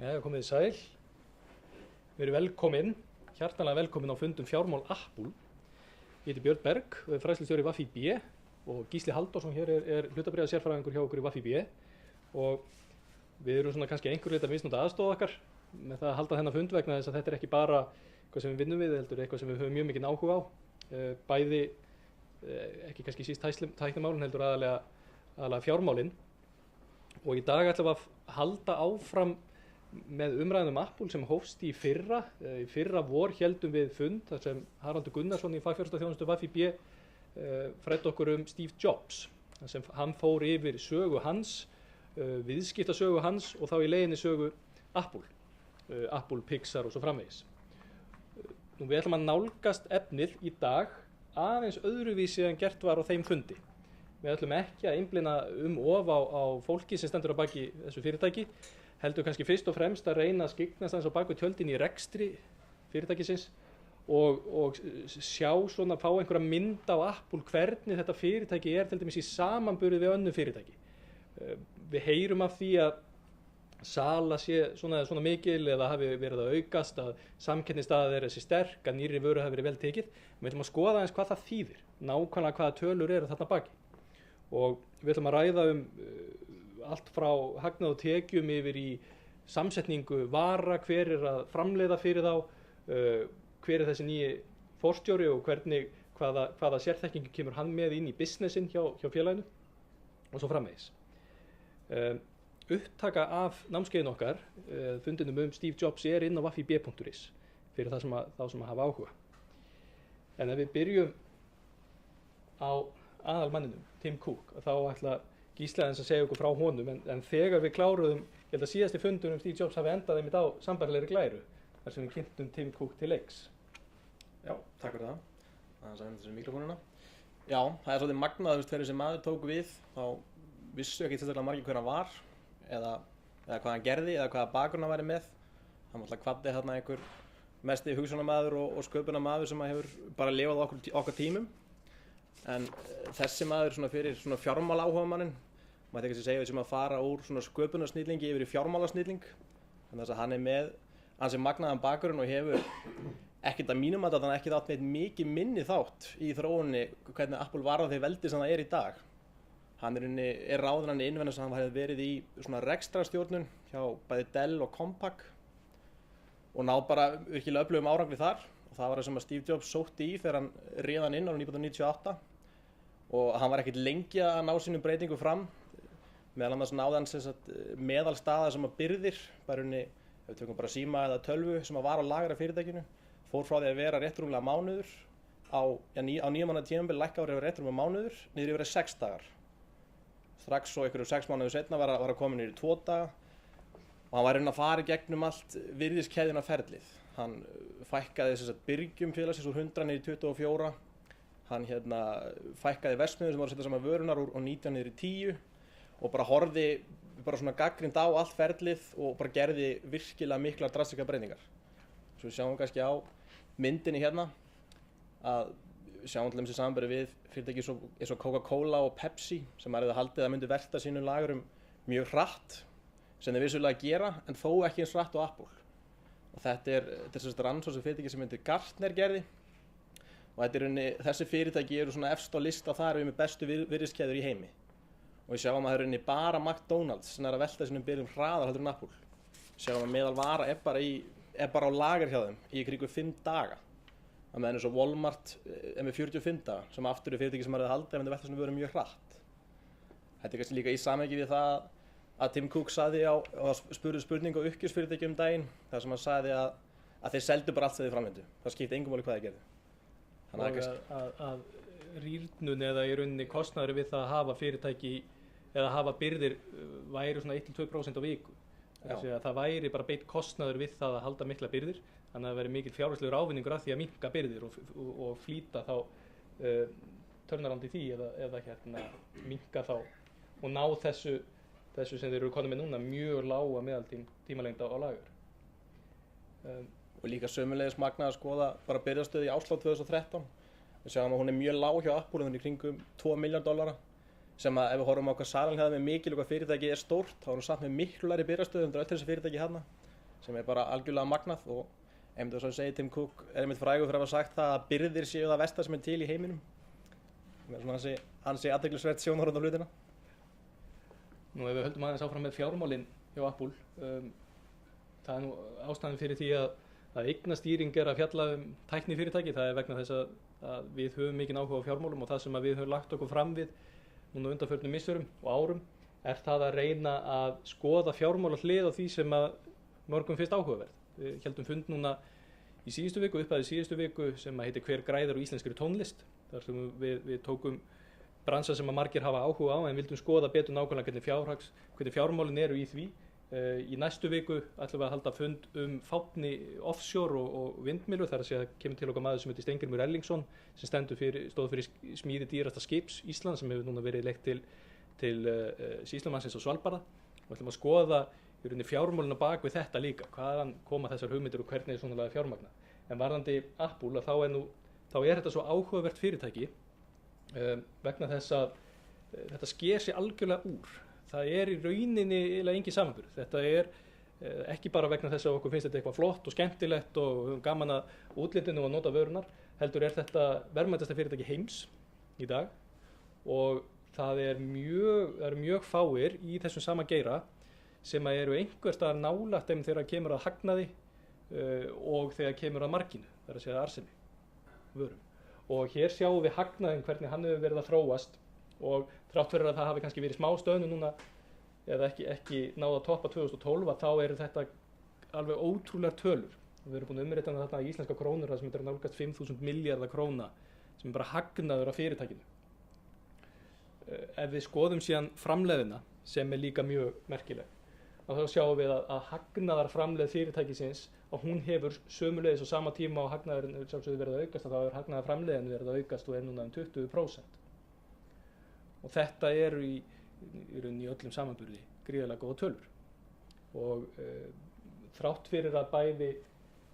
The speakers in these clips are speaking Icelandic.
Komið þið sæl. Við erum velkomin, hjartanlega velkomin á fundum fjármál Apple. Ég heiti Björn Berg, fræðslustjóri VAFÍB og Gísli Halldórsson hér er hlutabréfa sérfræðingur hjá okkur í VAFÍB og við erum svona kannski einhver leita misnota aðstoð okkar með það að halda þennan fund vegna þess að þetta er ekki bara eitthvað sem við vinnum við, heldur eitthvað sem við höfum mjög mikinn áhuga á. Bæði, ekki kannski síst tæknimálin, heldur aðalega fjármálin. Og í dag ætlum við að halda áfram með umræðum Apple sem hófst í fyrra. Í fyrra vor héldum við fund þar sem Haraldur Gunnarsson í fagfjárfestaþjónustu VAFÍB fræddi okkur Steve Jobs. Þar sem hann fór yfir sögu hans, viðskiptasögu hans og þá í leiðinni sögu Apple. Apple, Pixar og svo framvegis. Við ætlum að nálgast efnið í dag aðeins öðruvísi en gert var á þeim fundi. Við ætlum ekki að einblína of á fólki sem stendur á baki þessu fyrirtæki, heldur kannski fyrst og fremst að reyna að skyggnast aðeins á bak við tjöldin í rekstri fyrirtækisins og sjá svona, fá einhverja mynd á Apple hvernig þetta fyrirtæki til dæmis í samanburði við önnur fyrirtæki. Við heyrum af því að sala sé svona mikil eða hafi verið að aukast, að samkeppnisstaða er þessi sterk, að nýrri vöru hafi verið vel tekið. Við ætlum að skoða aðeins hvað það þýðir, nákvæmlega hvaða tölur eru þarna baki. Og við ætlum að ræða allt frá hagnað og tekjum yfir í samsetningu vara, hver er að framleiða fyrir þá, hver er þessi nýji forstjóri og hvaða sérþekkingu kemur hann með inn í businessin hjá félaginu og svo framvegis. Upptaka af námskeiðin okkar, fundinum Steve Jobs inn á wafib.is fyrir þá sem hafa áhuga. En ef við byrjum á aðalmanninum, Tim Cook, þá ætla Gísli aðeins að segja okkur frá honum, en þegar við kláruðum, ég held að síðasti fundunum Steve Jobs hafi endað einmitt á sambærilegri glæru, þar sem við kynntum Tim Cook til leiks. Já, takk fyrir það. Það er þessi mikrofónuna. Já, það er svolítið magnað, þegar þessi maður tók við, þá vissu ekki sérstaklega margir hver hann var, eða hvað hann gerði, eða hvaða bakgrunn hann væri með. Hann var alltaf kvaddi þarna einhver mesti hugsunarmaður og sköpunarmaður sem hefur bara lifað okkar tímum. En þessi maður fyrir fjármálaáhugamanninn, maður ekki segja sem að fara úr sköpunarsnillingi yfir í fjármálasnilling. Þannig að hann með ansi magnaðan bakgrunn og hefur ekkert að mínum að hann ekkert átt með mikið minni þátt í þróunni hvernig Apple var á því veldi sem það er í dag. Hann er ráðinn hann innvenna sem hann hefði verið í rekstrarstjórnun hjá bæði Dell og Compaq og náð bara virkilega öflugum árangri þar. Og það var það sem að Steve Jobs sótti í þegar hann réð hann inn árið 1998 og hann var ekkert lengi að ná sínum breytingum fram. Meðal annars náði hann meðalstaða sem að byrðir, ef við tökum bara síma eða tölvu sem að var á lager af fyrirtækinu, fór frá því að vera rétt rúmlega mánuður á 9 mánaða tímabil lækkaði yfir rétt rúmlega mánuður niður yfir 6 dagar. Strax svo einhverjum 6 mánuður seinna var að koma niður í 2 daga og hann var að fara í gegnum allt virðiskeðjuna ferlið. Hann fækkaði byrgjum félagsins úr 100 niður í 24. Hann fækkaði verksmiðjum sem voru að setja saman vörunar úr 19 niður í 10 og bara horfði gagnrýnt á allt ferlið og bara gerði virkilega miklar drastískar breytingar. Svo við sjáum kannski á myndinni hérna að við sjáum til dæmis í samanburði við fyrirtæki eins og Coca-Cola og Pepsi sem hefði haldið að myndu velta sínum lagerum mjög hratt sem þeir vissulega gera en þó ekki eins hratt og Apple. Og þetta er rannsókn sem fyrirtæki sem myndir Gartner gerði og þessi fyrirtæki eru efst á lista þar við með bestu virðiskeðjur í heimi. Og við sjáum að það er bara McDonald's sem að velta sínum byrjum hraðar heldur en Apple. Við sjáum að meðal vara er bara á lager hjá þeim í kringum 5 daga. Að meðan eins og Walmart er með 45 daga sem aftur er fyrirtæki sem haldið að velta sínum byrjum mjög hratt. Þetta er kannski líka í samhengi við það að Tim Cook sagði og spurði spurningu á uppgjörsfyrirtæki daginn þar sem hann sagði að þeir seldu bara allt sem þeir framvindu. Það skipti engum máli hvað þeir gerðu. Og að rýrnun eða í rauninni kostnaður við það að hafa fyrirtæki eða hafa byrðir væri 1-2% á viku. Það væri bara beitt kostnaður við það að halda mikla byrðir, þannig að það væri mikil fjárhagslegur ávinningur af því að minnka byrðir og flýta þá turnaround í því eða minnka þá og ná þessu sem þeir eru konum með núna mjög lága meðaltímalengd á lager. Og líka sömulegis magnað að skoða bara byrðastöðu í árslok 2013. Við sjáum að hún er mjög lág hjá Apple, hún er í kringum $2 milljón sem að ef við horfum á hvað salan hefði með mikil og hvað fyrirtæki er stórt, þá er hún samt með miklu lægri byrðastöðu undir öll þessi fyrirtæki hérna. sem bara algjörlega magnað og einmitt þess að segja Tim Cook einmitt frægur fyrir að hafa sagt það að byrðir séu það versta sem til í heiminum. Svona ansi athyglisvert sjónarhorn á hlutina. Nú ef við höldum aðeins áfram með fjármálin hjá Apple, það nú ástæðan fyrir því að eignastýring að fjalla tæknifyrirtæki, það vegna þess að við höfum mikinn áhuga á fjármálum og það sem við höfum lagt okkur fram við núna undanförnum misserum og árum það að reyna að skoða fjármála hlið á því sem að mörgum finnst áhugaverð. Við heldum fund núna í síðustu viku, upphæði síðustu viku sem að heitir Hver græðir á íslenskri tónlist. Þar sem við tókum bransa sem að margir hafa áhuga á en vildum skoða betur nákvæmlega hvernig fjármálin eru í því. Í næstu viku ætlum við að halda fund fáni offshore og vindmyllu, þar að segja að kemur til okkar maður sem heitir Steingrímur Erlingsson sem stóð fyrir smíði dýrasta skips Íslands sem hefur núna verið leitt til sýslumannsins á Svalbarða. Við ætlum að skoða í rauninni fjármálina bak við þetta líka, hvaðan koma þessar hugmyndir og hvernig svona fjármagna. En varðandi Apple þá er þetta svo áhugavert fyrirtæki vegna þess að þetta sker sig algjörlega úr. Það í rauninni eiginlega engin samanburður. Þetta ekki bara vegna þess að okkur finnst þetta eitthvað flott og skemmtilegt og höfum gaman að útlitinu og nota vörunar, heldur þetta verðmætasta fyrirtæki heims í dag og það eru mjög fáir í þessum sama geira sem eru einhvers staðar nálægt þeim þegar kemur að hagnaði og þegar kemur að marginu, það er að segja arseni vörum. Og hér sjáum við hagnaðin hvernig hann hefur verið að þróast og þrátt fyrir að það hafi kannski verið smá stöðnu núna eða ekki náða að toppa 2012 þá eru þetta alveg ótrúlegar tölur. Við erum búin að umrita þetta í íslenska krónur sem er nálgast 5.000 milljarða króna sem bara hagnaður af fyrirtækinu. Ef við skoðum síðan framleiðina sem líka mjög merkileg þá sjáum við að hagnaðar framleið fyrirtækisins og hún hefur sömuleiðis á sama tíma og hagnaðurinn sjálfsögðu verið að aukast þá hefur hagnaðar framleiðin verið að aukast og núna 20%. Og þetta eru í öllum samanburði gríðarlega góða tölur og þrátt fyrir að bæði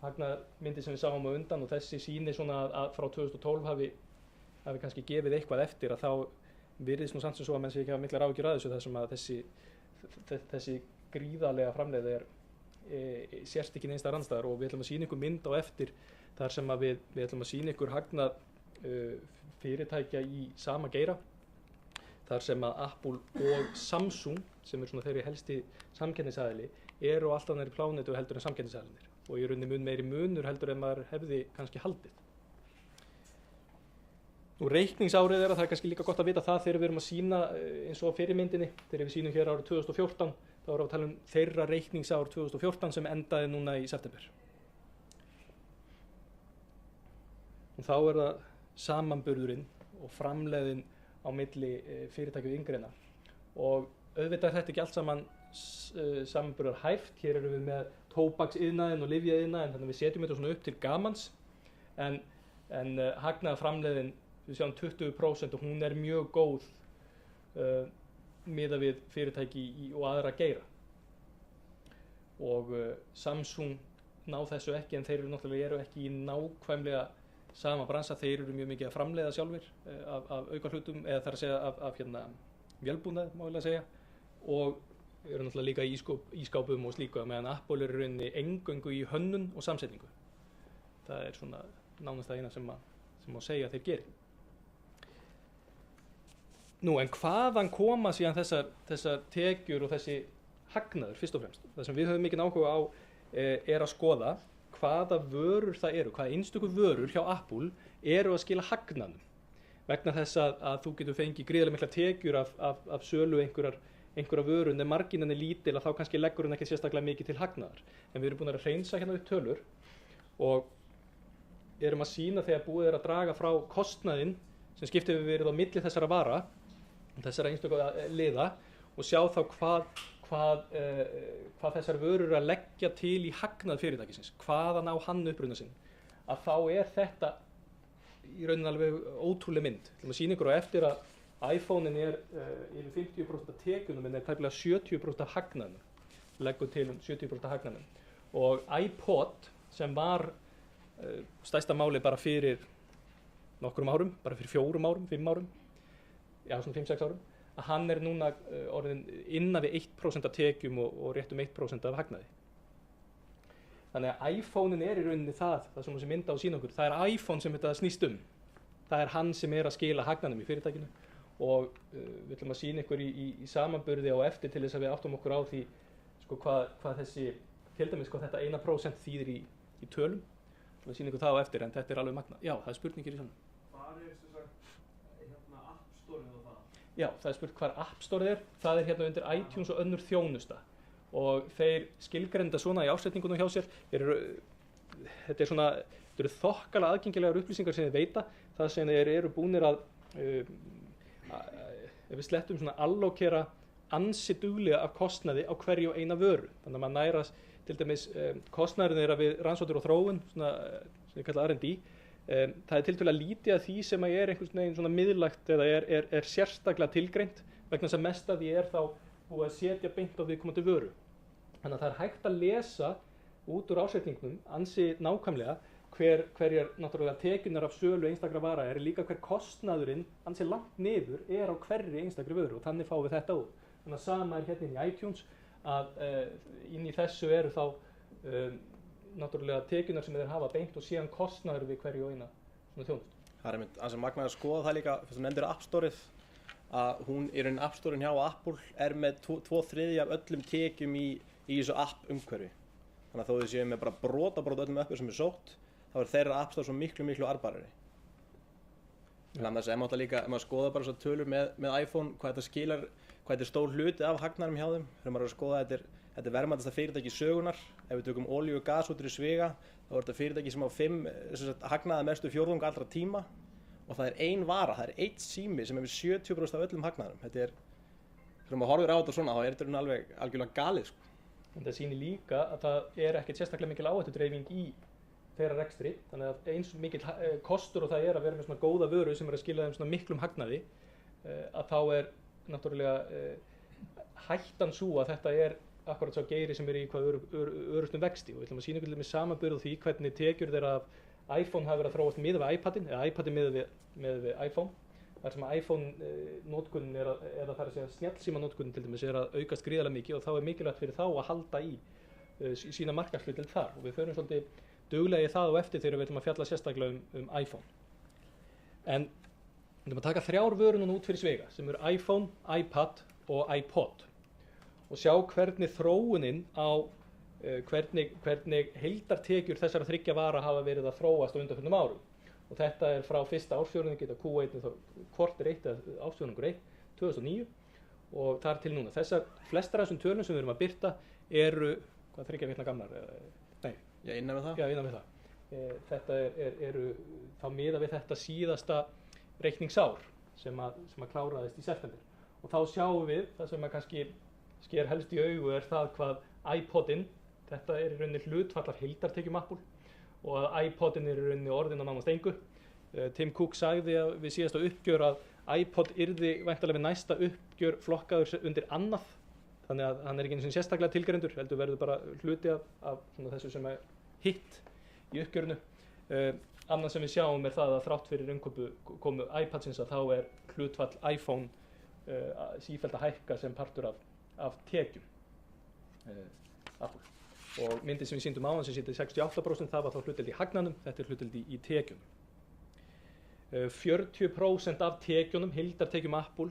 hagnaðarmyndir sem við sáum á undan og þessi sýni svona að frá 2012 hafi kannski gefið eitthvað eftir að þá virðist nú samt sem svo að menn sé ekki hafa miklar áhyggjur af þessu þar sem að þessi gríðarlega framleiði sérst ekki neins staðar annars staðar og við ætlum að sýna ykkur mynd á eftir þar sem að við ætlum að sýna ykkur hagnað fyrirtækja í sama geira þar sem að Apple og Samsung sem svona þeirri helsti samkeppnisaðili eru alltaf nærri plánetu heldur en samkeppnisaðilarnir og í rauninni meiri munur heldur en maður hefði kannski haldið. Nú reikningsárið það kannski líka gott að vita það þegar við erum að sýna eins og fyrirmyndinni þegar við sýnum hér árið 2014 þá erum við að tala þeirra reikningsár 2014 sem endaði núna í september. Og þá það samanburðurinn og framleiðin á milli fyrirtækja og inngreina og auðvitað þetta ekki allt saman samanburðar hæft. Hér erum við með tóbaksiðnaðinn og lyfjaiðnaðinn þannig að við setjum þetta svona upp til gamans en hagnaðar framleiðin við sjáum 20% og hún mjög góð miðað við fyrirtæki og aðra geira og Samsung ná þessu ekki en þeir náttúrulega ekki í nákvæmlega sama bransa, þeir eru mjög mikið að framleiða sjálfir af aukahlutum eða þar að segja af vélbúnað má ég að segja og eru náttúrulega líka í ískápum og slíku meðan Apple eru rauninni eingöngu í hönnun og samsetningu. Það svona nánast það eina sem má segja að þeir geri. Nú en hvaðan koma síðan þessar tekjur og þessi hagnaður fyrst og fremst? Það sem við höfum mikinn áhuga á að skoða hvaða vörur það eru, hvaða einstöku vörur hjá Apple eru að skila hagnaðum vegna þess að þú getur fengið gríðarlega mikla tekjur af sölu einhverja vöru en marginn lítil að þá kannski leggur hann ekki sérstaklega mikið til hagnaðar. En við erum búin að hreinsa hérna upp tölur og erum að sýna þegar búið að draga frá kostnaðinn sem skiptir við verið á milli þessara vara þessara einstöku liða og sjá þá hvað þessar vörur að leggja til í hagnað fyrirtækisins, hvaðan á hann uppruna sinn, að þá þetta í rauninni alveg ótrúleg mynd. Til að sýna ykkur á eftir að iPhone-in yfir 50% af tekjunum en tæplega 70% af hagnaðinum, leggur til 70% af hagnaðinum og iPod sem var stærsta máli bara fyrir nokkrum árum, bara fyrir 4 árum, 5 árum, já svona 5-6 árum, að hann núna orðin innan við 1% af tekjum og rétt 1% af hagnaði. Þannig að iPhone-in í rauninni það sem þessi mynda á sína okkur, það iPhone sem þetta snýst Það hann sem að skila hagnanum í fyrirtækinu og við ætlum að sýna ykkur í samanburði á eftir til þess að við áttum okkur á því sko, hvað þessi, til dæmis hvað þetta 1% þýðir í tölum. Við sýna ykkur það á eftir en þetta alveg magna. Já, það spurningir í svona. Hvað sem sagt App Store-ið og það? Já, það spurt hvar App Store það hérna undir iTunes og önnur þjónusta og þeir skilgreinda svona í ásetningunum hjá sér. Þetta eru þokkalega aðgengilegar upplýsingar sem þeir veita. Það sem þeir eru búnir að ef við slettum svona allokera ansi duglega af kostnaði á hverju og eina vöru. Þannig að maður nærast til dæmis kostnaðurinn þeirra við rannsóknir og þróun, svona, sem við kalla R&D. Það tiltölulega lítið af því sem er einhvers veginn svona miðlægt eða er sérstaklega tilgreint vegna þess að mest af því þá búið að setja beint á viðkomandi vöru. Þannig að það hægt að lesa út úr ásetningnum ansi nákvæmlega hverjar náttúrulega tekjunar af sölu einstakra vara líka hver kostnaðurinn ansi langt niður á hverri einstakri vöru og þannig fáum við þetta út. Þannig að sama hérna inn í iTunes að inn í þessu eru þá náttúrulega tekjunar sem þeir hafa beint og síðan kostnaður við hverju og eina svona þjónustu. Það einmitt að sem magnaði að skoða það líka, fyrst þú nefndir App Store-ið, að hún raunin App Store-in hjá Apple með 2/3 af öllum tekjum í þessu app umhverfi. Þannig að þó þið séu með bara brot öllum appum sem sótt, þá þeirra App Store svo miklu arbarari. Þannig að þess að líka, ef maður skoða bara svo tölur með iPhone, hvað þetta skilar, hvað þetta stór hluti af hagnaðinum hjá þeim. Þegar maður að skoða þetta verðmætasta fyrirtæki sögunar. Ef við tökum olíu og gas út í sviga, þá þetta fyrirtæki sem á 5 hagnaði mestu fjórðung allra tíma og það ein vara, það einn sími sem hefur 70% af öllum hagnaðinum. Þegar maður horfir á þetta svona, þá þetta alveg algjörlega galið. Sko. En það sýnir líka að það ekkert sérstaklega mikil áhættudreifing í þeirra rekstri, þannig að eins mikil kostur og það að vera með svona góða vöru sem að skila þeim svona miklum hagnaði að þá náttúrulega hættan svo að þetta akkurat svo geiri sem í hvað örustum vexti og við ætlum að sýna ykkur með samanburð á því hvernig tekjur þeirra af iPhone hafa verið að þróast miðað við iPadin eða iPadin miðað við iPhone þar sem iPhone notkunin eða þar að segja snjallsíma notkunin til dæmis að aukast gríðarlega mikið og þá mikilvægt fyrir þá að halda í sína markaðshlutdeild þar og við förum svolítið duglega í það og eftir þegar við ætlum að fjalla sérstaklega um iPhone. En við ætlum að taka 3 vörur núna út fyrir sviga sem eru iPhone, iPad og iPod og sjá hvernig þróunin á hvernig heildartekjur þessara 3 vara hafa verið að þróast á undanförnum árum. Og þetta frá fyrsta ársfjórðungi geta Q1 Q1 eða ársfjórðungur 1 2009 og þar til núna. Flestar af þessum tölum sem við erum að birta eru, hvað 3 vikna gamlar? Nei. Já, innan við það. Já, innan við það. Þetta eru þá miðað við þetta síðasta reikningsár sem að kláraðist í september. Og þá sjáum við, það sem að kannski sker helst í augu það hvað iPodin, þetta í rauninni hlutfall af heildartekjum Apple og að iPodin í rauninni orðin á nánast engu. Tim Cook sagði við síðasta uppgjör að iPod yrði væntanlega við næsta uppgjör flokkaður undir annað. Þannig að hann ekki einu sinni sérstaklega tilgreindur, heldur verður bara hluti af þessu sem hitt í uppgjörinu. Annað sem við sjáum það að þrátt fyrir komu iPadsins að þá hlutfall iPhone sífellt að hækka sem partur af tekjum Apple. Og myndin sem við sýndum áðan sem sýndi 68%, það var þá hlutdeild í hagnanum, þetta hlutdeild í tekjunum. 40% af tekjunum, heildartekjum Apple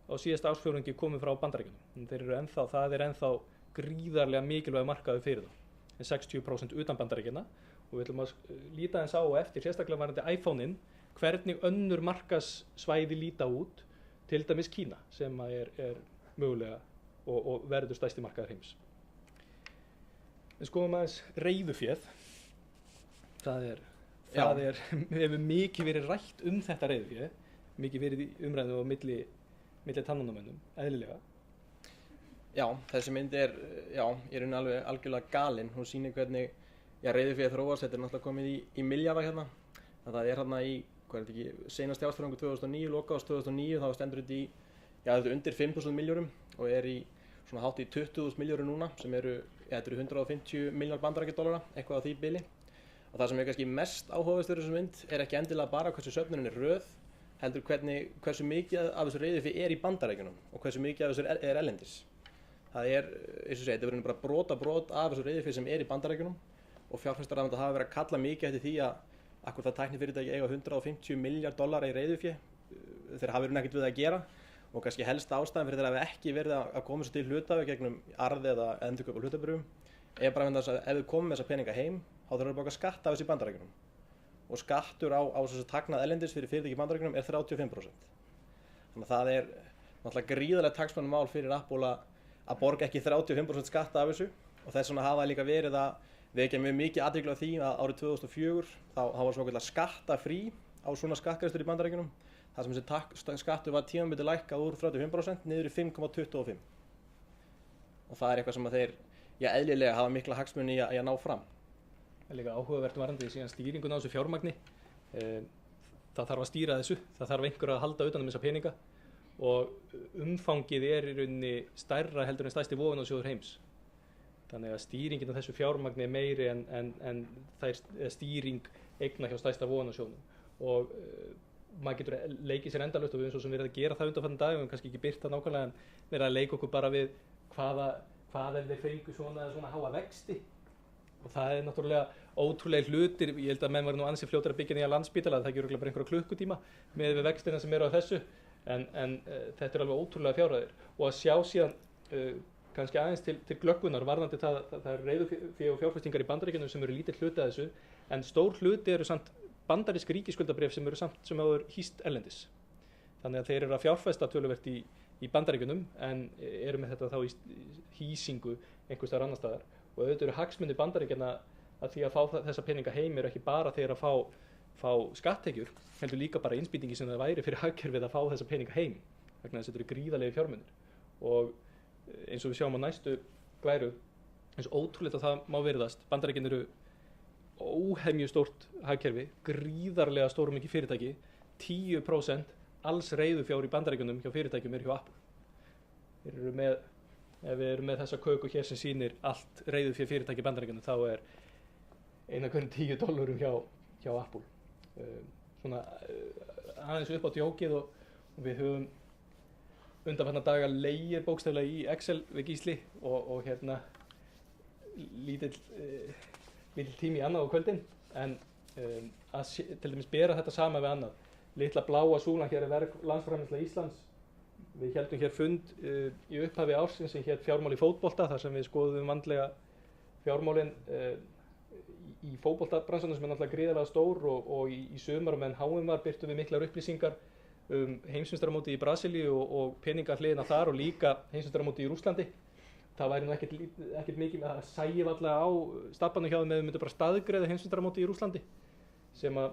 á síðasta ársfjórðungi komið frá Bandaríkjunum. Það ennþá gríðarlega mikilvæg markaður fyrir þá. En 60% utan Bandaríkjanna og við ætlum að líta eins á eftir sérstaklega varandi iPhone-in hvernig önnur markaðssvæði líta út, til dæmis Kína sem er mögulega og verður stærsti markaður heims. Við skoðum aðeins reiðuféð. Það hefur mikið verið rætt þetta reiðuféð, mikið verið í umræðu á milli tannanamönnum, eðlilega. Já, þessi mynd í rauninni alveg algjörlega galin. Hún sýnir hvernig reiðuféð þróast, þetta náttúrulega komið í milljarða hérna. Það hérna í, seinasti ársfjórðungur 2009, lokaárs 2009, þá stendur þetta í undir 5.000 milljörðum og í svona hátt í 20.000 milljörðum núna sem eru 150 milljón bandaríkjadollara, eitthvað á því bili. Og það sem kannski mest áhugavert við þessu mynd ekki endilega bara hversu söfnunin röð, heldur hversu mikið af þessu reiðufé í Bandaríkjunum og hversu mikið af þessu erlendis. Það eins og segja, þetta verður bara brot af þessu reiðufé sem í Bandaríkjunum og fjárfestar hafa verið að kalla mikið eftir því að akkur það tæknifyrirtæki eiga $150 milljarð í reiðufé þeir hafa verið ekkert við að gera og kannski helsta ástæðan fyrir þeir hafa ekki verið að koma svo til hluthafa gegnum arð eða endurkaup á hlutabréfum er bara vegna þess að ef við komum með þessa peninga heim þá þarf að borga skatt af þessu í Bandaríkjunum og skattur á þessu tagnað erlendis fyrir fyrirtæki í Bandaríkjunum er 35%. Þannig að það er náttúrulega gríðarlega taxmannamál fyrir Apple að borga ekki 35% skatta af þessu og þess vegna hafa líka verið að vekja mjög mikið athygli á því að árið 2004 þá var svokallað skattafrí á svona skattgreiðslur í Bandaríkjunum þar sem þessi skattur var tímabundið lækkað úr 35% niður í 5,25% og það er eitthvað sem að þeir eðlilega hafa mikla hagsmuni í að ná fram. Það er líka áhugavert varðandi síðan stýringun á þessu fjármagni. Það þarf að stýra þessu, það þarf einhver að halda utan þessa peninga og umfangið er í rauninni stærra heldur en stærsti vogunarsjóður heims. Þannig að stýringin af þessu fjármagni er meiri en það er stýring eigna hjá stærsta vogunarsjóðnum og maður getur leikið sér endalaust og við erum svo sem verið að gera það undanfarna dag, við hefum kannski ekki birt það nákvæmlega en verið að leika okkur bara við hvað ef þeir fengu svona háa vexti og það er náttúrulega ótrúlega hlutir, ég held að menn var nú ansið fljótar að byggja nýja Landspítala, það gerur bara einhverja klukkutíma með við vextina sem eru á þessu en þetta er alveg ótrúlega fjárhæðir og að sjá síðan kannski aðeins til glöggvunar varðandi það er reiðufé og fjárfestingar í Bandaríkjunum sem eru lítill hluti af þessu en stór hluti eru samt bandarísk ríkisskuldabréf sem eru samt sem áður hýst erlendis. Þannig að þeir eru að fjárfesta töluvert í Bandaríkjunum en eru með þetta þá í hýsingu einhvers staðar annar staðar og auðvitað eru hagsmunir Bandaríkjanna að því að fá þessa peninga heim eru ekki bara þeir að fá skatttekjur, heldur líka bara innspýtingi sem það væri fyrir hagkerfið að fá þessa peninga heim vegna þess að þetta eru gríðarlegi fjármunir og eins og við sjáum á næstu glæru eins og ótrúlegt að það má virðast Bandaríkin eru óhemju stórt hagkerfi, gríðarlega stór og mikið fyrirtæki 10% alls reiðufjár í Bandaríkjunum hjá fyrirtækjum hjá Apple. Ef við erum með þessa köku hér sem sýnir allt reiðufjár fyrirtæki í Bandaríkjunum þá er eina hverjum $10 hjá Apple. Svona aðeins upp á djókið og við höfum undanfarna daga legið bókstaflega í Excel við Gísli og hérna lítill tími annað á kvöldin en að til dæmis bera þetta sama við annað. Litla bláa súlan hér er verk landsframleiðsla Íslands. Við héldum hér fund í upphafi ársins sem hét fjármál í fótbolta þar sem við skoðum vandlega fjármálin í fótboltabransanum sem er náttúrulega gríðarlega stór og í sumar meðan HM var birtum við miklar upplýsingar heimsmeistaramótið í Brasilíu og peningahliðina þar og líka heimsmeistaramótið í Rússlandi. Það væri nú ekkert mikið með að sæja allavega á stafnanum hjá þeim eða við myndum bara staðgreiða heimsmeistaramótið í Rússlandi sem að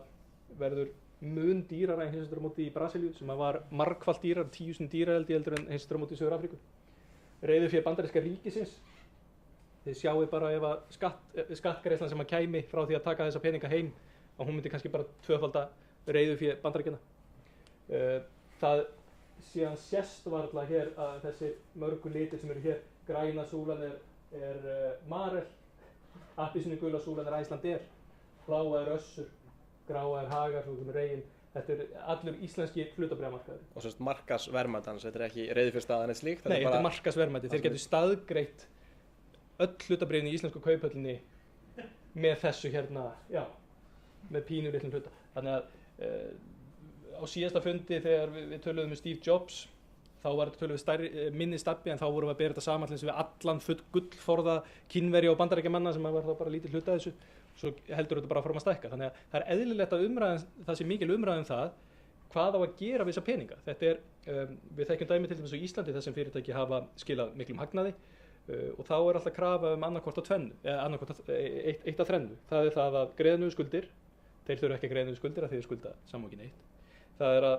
verður mun dýrara en heimsmeistaramótið í Brasilíu sem að var margfalt dýrar, 10.000 dýrar heldur en heimsmeistaramótið í Suður-Afríku. Reiðufé bandaríska ríkisins, þið sjáu bara ef að skattgreiðslan sem að kæmi frá því að taka þessa peninga heim að hún myndi kannski bara tvöfalda reiðufé bandaríkjana. Það síðan sést varla hér að þessi mörgu litir sem eru hér, græna súlan er Marel, appelsínugula súlan er Icelandair, bláa er Össur, gráa er Hagar, svo sem er Regin. Þetta er allur íslenski hlutabréfamarkaður. Og sérst markaðsverðmæti, þetta er ekki reiðufjárstaðan eða slíkt? Nei, þetta er markaðsverðmæti. Þeir getur staðgreitt öll hlutabréfin í íslensku kauphöllinni með þessu hérna, já, með pínur litlum hluta. Þannig að á síðasta fundi þegar við töluðum með Steve Jobs þá var þetta töluvert minni stabbi en þá vorum við að bera þetta saman við allan gullforða Kínverja og Bandaríkjamanna sem var þá bara lítið hluta þessu svo heldur þetta bara að fórum að stækka þannig að það er eðlilegt að það sé mikil umræðan það hvað á að gera við þessa peninga þetta við þekkjum dæmi til dæmis á Íslandi þar sem fyrirtæki hafa skilað miklum hagnaði og þá er alltaf krafa annarkvort á tvennu eitt af þrennu það er það að greiða niður skuldir þeir þurfa ekki að greiða niður skuldir að þeir skulda samókin eitt það er að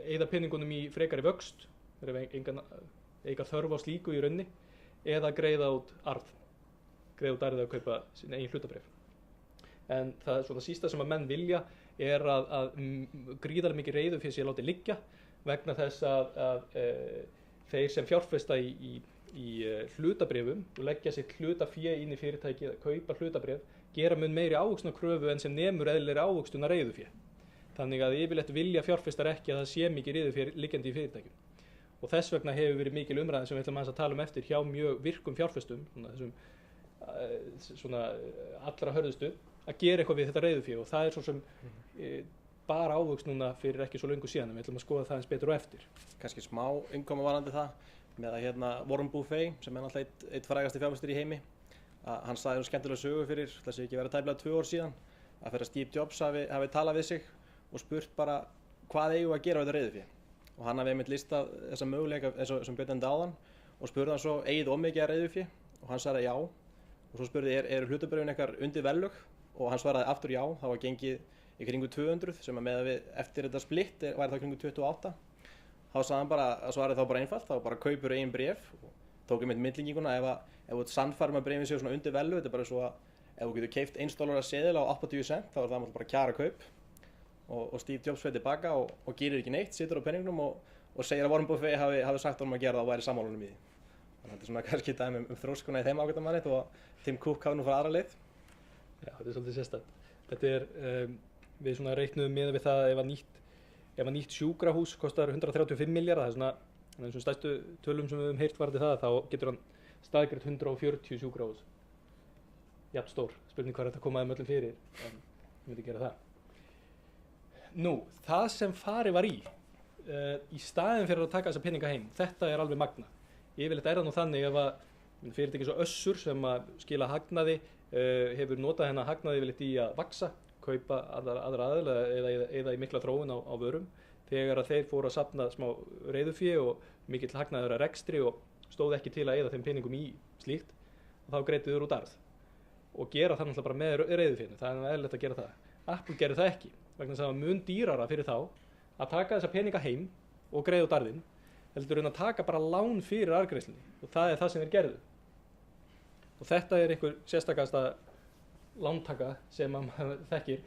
eyða peningunum í frekari vöxt þeir eru enga þörf á slíku í raunni eða greiða út arð að kaupa sín eigin hlutabréf en það er svona sísta sem að menn vilja er að gríðarlega mikið reiðufé sé látið liggja vegna þess að þeir sem fjárfesta í hlutabréfum og leggja sitt hlutafé inn í fyrirtæki að kaupa hlutabréf gera mun meiri ávöxtunarkröfu en sem nemur eðlilegri ávöxtunar reiðufé þannig að yfirleitt vilja fjárfestar ekki að það sé mikið reiðufé liggjandi í fyrirtækjum og þess vegna hefur verið mikil umræða sem við ætlum að tala um eftir hjá mjög virkum fjárfestum þessum svona allra hörðustu að gera eitthvað við þetta reiðufé og það er svo sem bara ávöxt núna fyrir ekki svo löngu síðan en við ætlum að skoða það eins betur og eftir. Kannski smá innkoma varandi það með að Warren Buffett sem er náttúrulega eitt frægasti fjárfestir í heimi að hann sagði skemmtilega sögu fyrir þessi ekki verið tæplega 2 ár síðan að fyrir að Steve Jobs hafi talað við sig og spurt bara hvað eigum við að gera við þetta reiðufé og hann hafi einmitt listað þessa möguleika eins og sem Björn nefndi áðan og spurði hann svo eigið mikið að reiðufé og hann sagði já og svo spurði eru hlutabréfin ykkar undir verðlög og hann svaraði aftur já, það var gengið í kringu 200 sem að með við eftir þetta splitt væri það kringu 28 þá sagði hann bara að svarið þá bara einfalt þá bara kaupur eigin bréf og tók einmitt myndlíkinguna ef þú ert sannfærður að bréfin séu svona undir verðlög þetta er bara svo að ef þú getur keypt $1 seðil á 80 cent þá er það bara kjara kaup og Steve Jobs fyrir tilbaka og gerir ekki neitt, situr á penningnum og segir að Warren Buffett hafi sagt honum að gera það og væri sammálunum í því. Þannig að þetta er svona kannski dæmi þróskuna í þeim ágættamanni og Tim Cook hafi nú farið aðra leið. Já, þetta er svolítið sérstætt. Þetta er, við svona reiknuðum með við það ef að nýtt sjúkrahús kostar 135 milljarða, það er svona, eins og stærstu tölum sem við höfum heyrt varðið það, þá getur hann staðgreitt 140 sjúkrahús. Jafn stór, spurning hvað er þetta að koma þeim öllum fyrir, en ég myndi gera það. Nú, það sem farið var í staðin fyrir að taka þessa peninga heim, þetta er alveg magna. Yfirleitt er það nú þannig ef að fyrirtæki svo Össur sem að skila hagnaði hefur notað hennar hagnaði yfirleitt í að vaxa, kaupa aðra aðila eða í mikla þróun á vörum þegar að þeir fóru að safna smá reiðufé og mikill hagnaður að rekstri og stóð ekki til að eyða þeim peningum í slíkt og þá greiddu þeir út arð og gera það náttúrulega bara með reiðufénu, það er eðlilegt að gera það. Apple gerir það ekki vegna þess að það var mun dýrara fyrir þá að taka þessa peninga heim og greiða út arðinn heldur en að taka bara lán fyrir arðgreiðslunni og það er það sem þeir gerðu. Og þetta er einhver sérstakasta lántaka sem maður þekkir.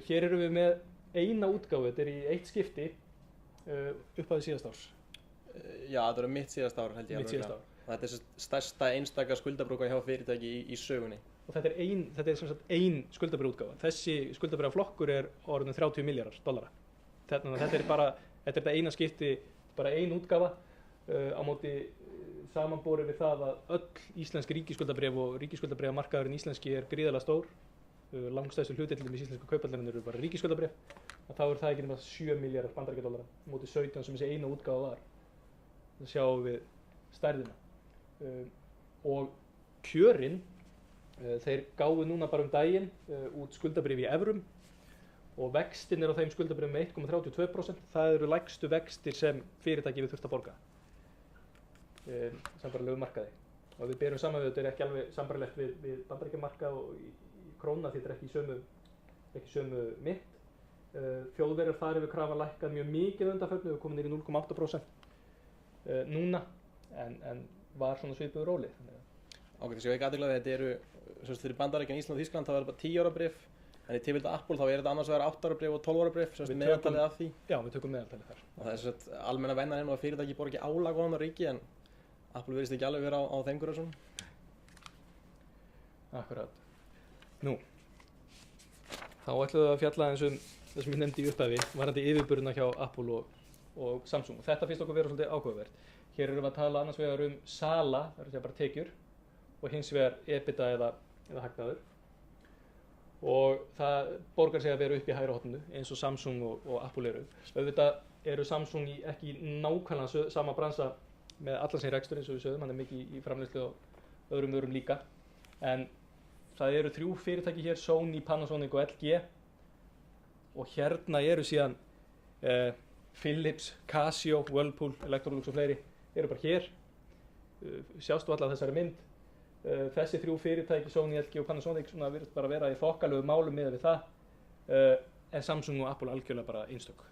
Hér erum við með eina útgáfu, þetta er í eitt skipti upp að síðasta árs. Já, þetta er mitt síðasta ár held ég. Mitt síðasta ár. Og þetta er stærsta einstaka skuldabrúka hjá fyrirtæki í sögunni. Og þetta er sem sagt ein skuldabréfaútgáfa. Þessi skuldabréfaflokkur er orðinn $30 milljarðar. Þannig að þetta er þetta eina skipti, bara ein útgáfa á móti samanborið við það að öll íslensk ríkisskuldabréf og ríkisskuldabréfamarkaðurinn íslenski er gríðarlega stór. Langstærstu hlutdeildin í íslensku kauphallarinn eru bara ríkisskuldabréf. Þá er það ekki nema $7 milljarðar bandaríkjadollara á móti 17 sem þessi eina útgáfa var. Það sjáum við stærðina. Og kjörin, þeir gáfu núna bara daginn út skuldabréf í evrum og vextin á þeim skuldabréfum 1,32%. Það eru lægstu vextir sem fyrirtæki við þurft að borga. Sambærilegu markaði. Og við berum saman við þetta er ekki alveg sambærilegt við bandaríkjamarkað og í króna því þetta er ekki sömu mynt. Þjóðverjar þar hefur krafa lækkað mjög mikið undanförnu, við komum niður í 0,8% núna en var svona svipuð róli. Ágætt, þess að ég ekki aðeiglega þetta eru fyrir Bandaríkjan, Ísland og Þýskaland þá er þetta bara 10 ára bréf en í tilfelli Apple þá er þetta annars vegar 8 ára bréf og 12 ára bréf meðaltalið af því. Já, við tökum meðaltalið þar. Og það er almenna venjan að fyrirtæki borgi álag á ríki en Apple virðist ekki alveg vera á þeim grössum. Akkurat. Nú, þá ætlum við að fjalla eins það sem ég nefndi í upphafi varðandi yfirburðina hjá Apple og Samsung. Þetta finnst okkur vera svolítið áhugavert. Hér erum við að tala annars vegar sala, það er að segja bara tekjur, og hins vegar EBITDA eða hagnaður. Og það borgar sig að vera upp í hægra horninu eins og Samsung og Apple eru. Auðvitað eru Samsung ekki nákvæmlega sama bransa með allan sem rekstur eins og við sögum, hann er mikið í framleiðslu og öðrum vörum líka. En það eru 3 fyrirtæki hér, Sony, Panasonic og LG. Og hérna eru síðan Philips, Casio, Whirlpool, Electrolux og fleiri eru bara hér. Sjástu alla þessari mynd. Þessi 3 fyrirtæki, Sony, LG og Panasonic virðast bara vera í þokkalegu málum miðað við það. En Samsung og Apple algjörlega bara einstök.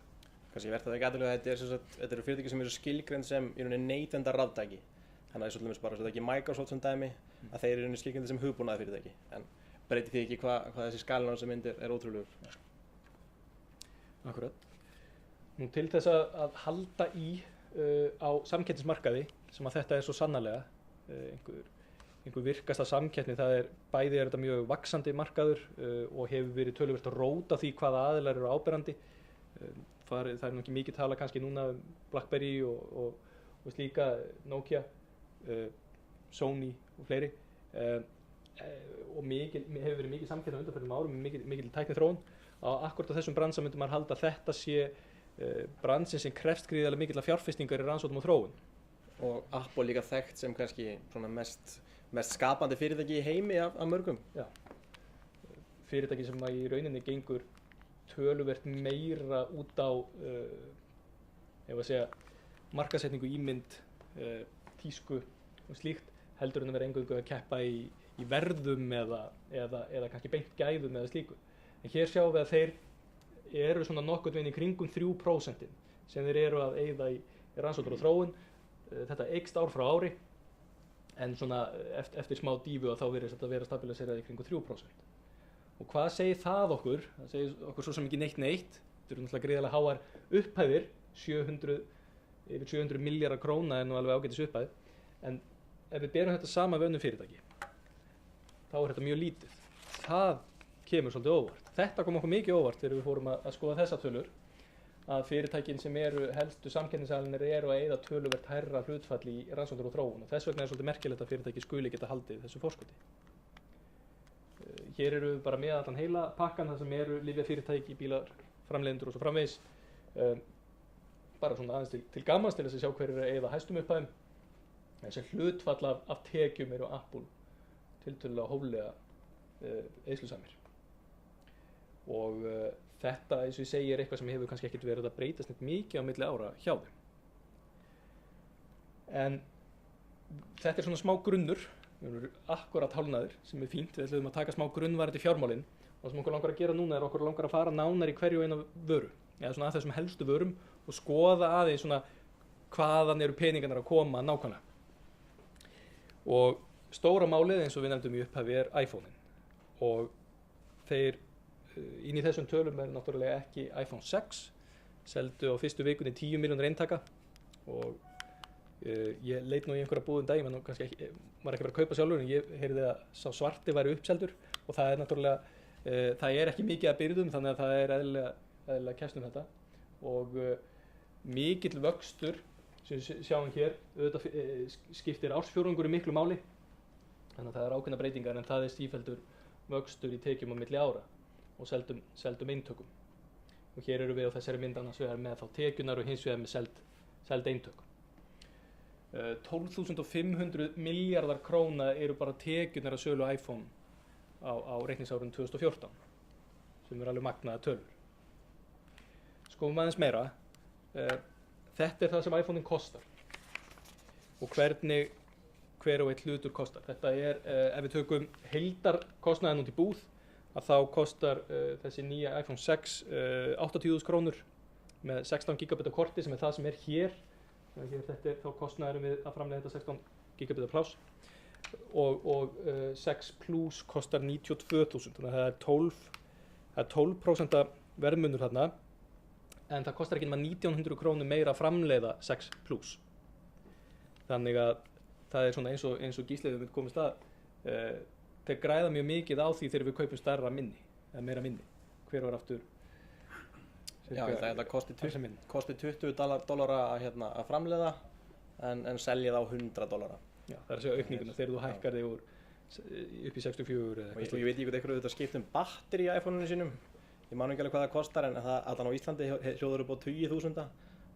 Kannski verður það ekki aðeinslega að þetta eru fyrirtæki sem eru skilgreind sem í rauninni neytenda raftæki. Þannig að það er bara ekki Microsoft sem dæmi að þeir eru í rauninni skilgreind sem hugbúnaði fyrirtæki. En breytir því ekki hvað þessi skalinn á þessu mynd er ótrúlegur. Akkurat. Nú til þess að halda á samkeppnismarkaði sem að þetta er svo sannarlega einhver virkasta samkeppni, bæði er þetta mjög vaxandi markaður og hefur verið töluvert að róta því hvaða aðilar eru áberandi. Það er nú ekki mikið tala kannski núna BlackBerry og slíka, Nokia, Sony og fleiri. og hefur verið mikið samkeppni á undanförnum árum, mikil tækniþróun. Akkúrat á þessum bransa myndi maður halda að þetta sé bransin sem krefst gríðarlega mikillar fjárfestingar í rannsóknum og þróun. Og Apple líka þekkt sem kannski svona mest skapandi fyrirtæki í heimi af mörgum. Já, fyrirtæki sem í rauninni gengur töluvert meira út á markaðssetningu, ímynd, tísku og slíkt, heldur en að vera eingöngu að keppa í verðum eða kannski beint gæðum eða slíku. En hér sjáum við að þeir eru svona nokkurn veginn í kringum 3% sem þeir eru að eyða í rannsóknir og þróun. Þetta eykst ár frá ári, en svona eftir smá dífu að þá virðist þetta vera stabiliserað í kringum 3%. Og hvað segir það okkur? Það segir okkur svo sem ekki neitt. Þetta eru náttúrulega gríðarlega háar upphæðir, yfir 700 milljarðar króna er nú alveg ágætis upphæð. En ef við berum þetta saman við önnur fyrirtæki, þá er þetta mjög lítið. Það kemur svolítið óvart. Þetta kom okkur mikið óvart þegar við fórum að skoða þessa tölur, að fyrirtækin sem eru helstu samkeppnisaðilar eru að eyða töluvert hærra hlutfall í rannsóknir og þróun, og þess vegna er svolítið merkilegt að fyrirtæki skuli geta haldið þessu forskoti. Hér eru við bara með allan heila pakkan, það sem eru lyfjafyrirtæki, bílar, framleiðendur og svo framvegis. Bara svona aðeins til gamans til þess að sjá hver eru að eyða hæstum upphæðum. Þessi hlutfall af tekjum eru Apple tiltölulega hóflega eyðslusamir. Og þetta, eins og ég segi, er eitthvað sem hefur kannski ekkert verið að breytast neitt mikið á milli ára hjá þeim. En þetta er svona smá grunnur, við erum akkurat hálfnaðir, sem er fínt. Við ætlum að taka smá grunnvarandi fjármálin, og það sem okkur langar að gera núna er okkur langar að fara nánar í hverju eina vöru, eða svona að þessum helstu vörum, og skoða aðeins svona hvaðan eru peningarnir að koma nákvæmlega. Og stóra málið, eins og við nefndum í upphafi, er iPhone-in, og þeir inn í þessum tölum er náttúrulega ekki iPhone 6, seldu á fyrstu vikunni 10 milljónir eintaka, og ég leit nú í einhverja búðum dag, menn kannski ekki, var ekki verið að kaupa sjálfur, en ég heyrði að sá svarti væri uppseldur, og það er náttúrulega, það er ekki mikið að byrðum, þannig að það er eðlilega kæstum þetta, og mikill vöxtur sem við sjáum hér, auðvitað skiptir ársfjórðungur í miklu máli, þannig að það er ákveðna breytingar, en það er sífeldur vöxtur í tekjum á milli ára og seldum eintökum. Og hér eru við á þessari mynd annars vegar með þá tekjunar og hins vegar með seld eintök. 12.500 milljarðar króna eru bara tekjunar að sölu iPhone á reikningsárinu 2014, sem er alveg magnaða tölur. Skoðum aðeins meira, þetta er það sem iPhone-in kostar og hvernig hver og einn hlutur kostar. Þetta er, ef við tökum heildarkostnaðinn út í búð, að þá kostar þessi nýja iPhone 6 80.000 krónur með 16 GB korti, sem er það sem er hér. Þetta er þá kostnaðurinn við að framleiða þetta 16 GB pláss, og 6 Plus kostar 92.000, þannig að það er 12% verðmunur þarna, en það kostar ekki nema 1900 krónur meira að framleiða 6 Plus. Þannig að það er svona eins og Gísli við komumst að, þeir græða mjög mikið á því þegar við kaupum stærra minni, eða meira minni. Hver var aftur? Já, það kosti $20 að framleiða, en selja það á $100. Já, það er að segja aukninguna, þegar þú hækkar þig upp í 64 eða eitthvað. Ég veit ekki hvað þetta skipt batteri í iPhone-inu sínum. Ég man ekki alveg hvað það kostar, en allan á Íslandi hljóður upp á 20.000,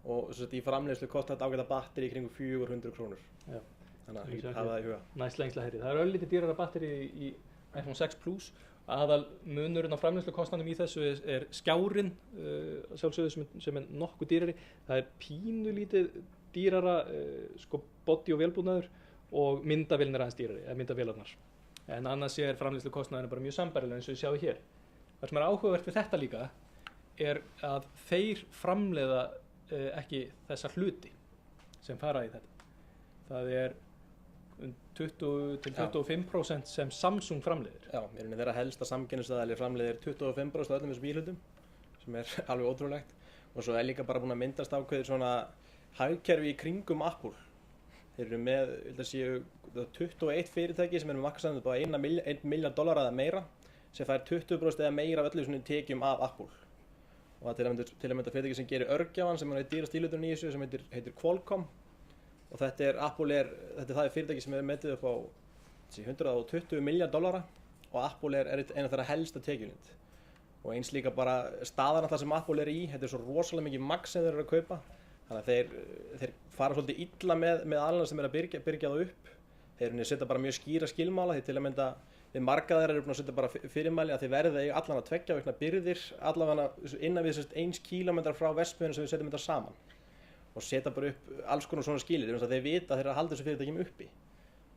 og í framleiðslu kostar þetta ágæta batteri í kringum 400 krónur. Já. Þannig að hafa það í huga. Næst lengsla herri. Það er örlítið dýrara batteri í iPhone 6 Plus. Aðal munurinn á framleiðslukostnaðinum í þessu er skjárinn, sjálfsögðu sem er nokkuð dýrari. Það er pínulítið dýrara, body og vélbúnaður, og myndavélin er aðeins dýrari, eða myndavélarnar. En annars er framleiðslukostnaðurinn bara mjög sambærileg eins og við sjáum hér. Það sem er áhugavert við þetta líka er að þeir framleiða ekki þessa hluti sem fara í þetta. Það er 20-25% sem Samsung framleiðir. Já, þeirra helsta samkeppnisaðili framleiðir 25% af öllum þessum bílhlutum, sem er alveg ótrúlegt. Og svo er líka bara búin að myndast ákveðið svona hagkerfi í kringum Apple. Þeir eru með, það séu 21 fyrirtæki sem eru með markaðssetningu upp á $1 miljard eða meira, sem fær 20% eða meira af öllu svona tekjum af Apple. Og það er til að mynda fyrirtæki sem gerir örgjafan, sem er dýrast íhluturinn í þessu, sem heitir Qualcomm. Og þetta er fyrirtæki sem er metið upp á $120 milljarðar og Apple er eina þeirra helsta tekjulind. Og eins líka bara staðarna þar sem Apple er í, þetta svo rosalega mikið magn sem þeir eru að kaupa. Þannig að þeir fara svolítið illa með aðlana sem er að byrgja það upp. Þeir setja bara mjög skýra skilmála, því til að mynda við markaðir eru búin að setja bara fyrirmæli að þeir verði allan að 2 vikna byrðir, allavega innan við 1 kílómetra frá verksmiðjunni sem við setjum þetta saman. Og setja bara upp alls konar svona skilir, þannig að þeir vita að þeir eru að halda þessu fyrirtækjum uppi.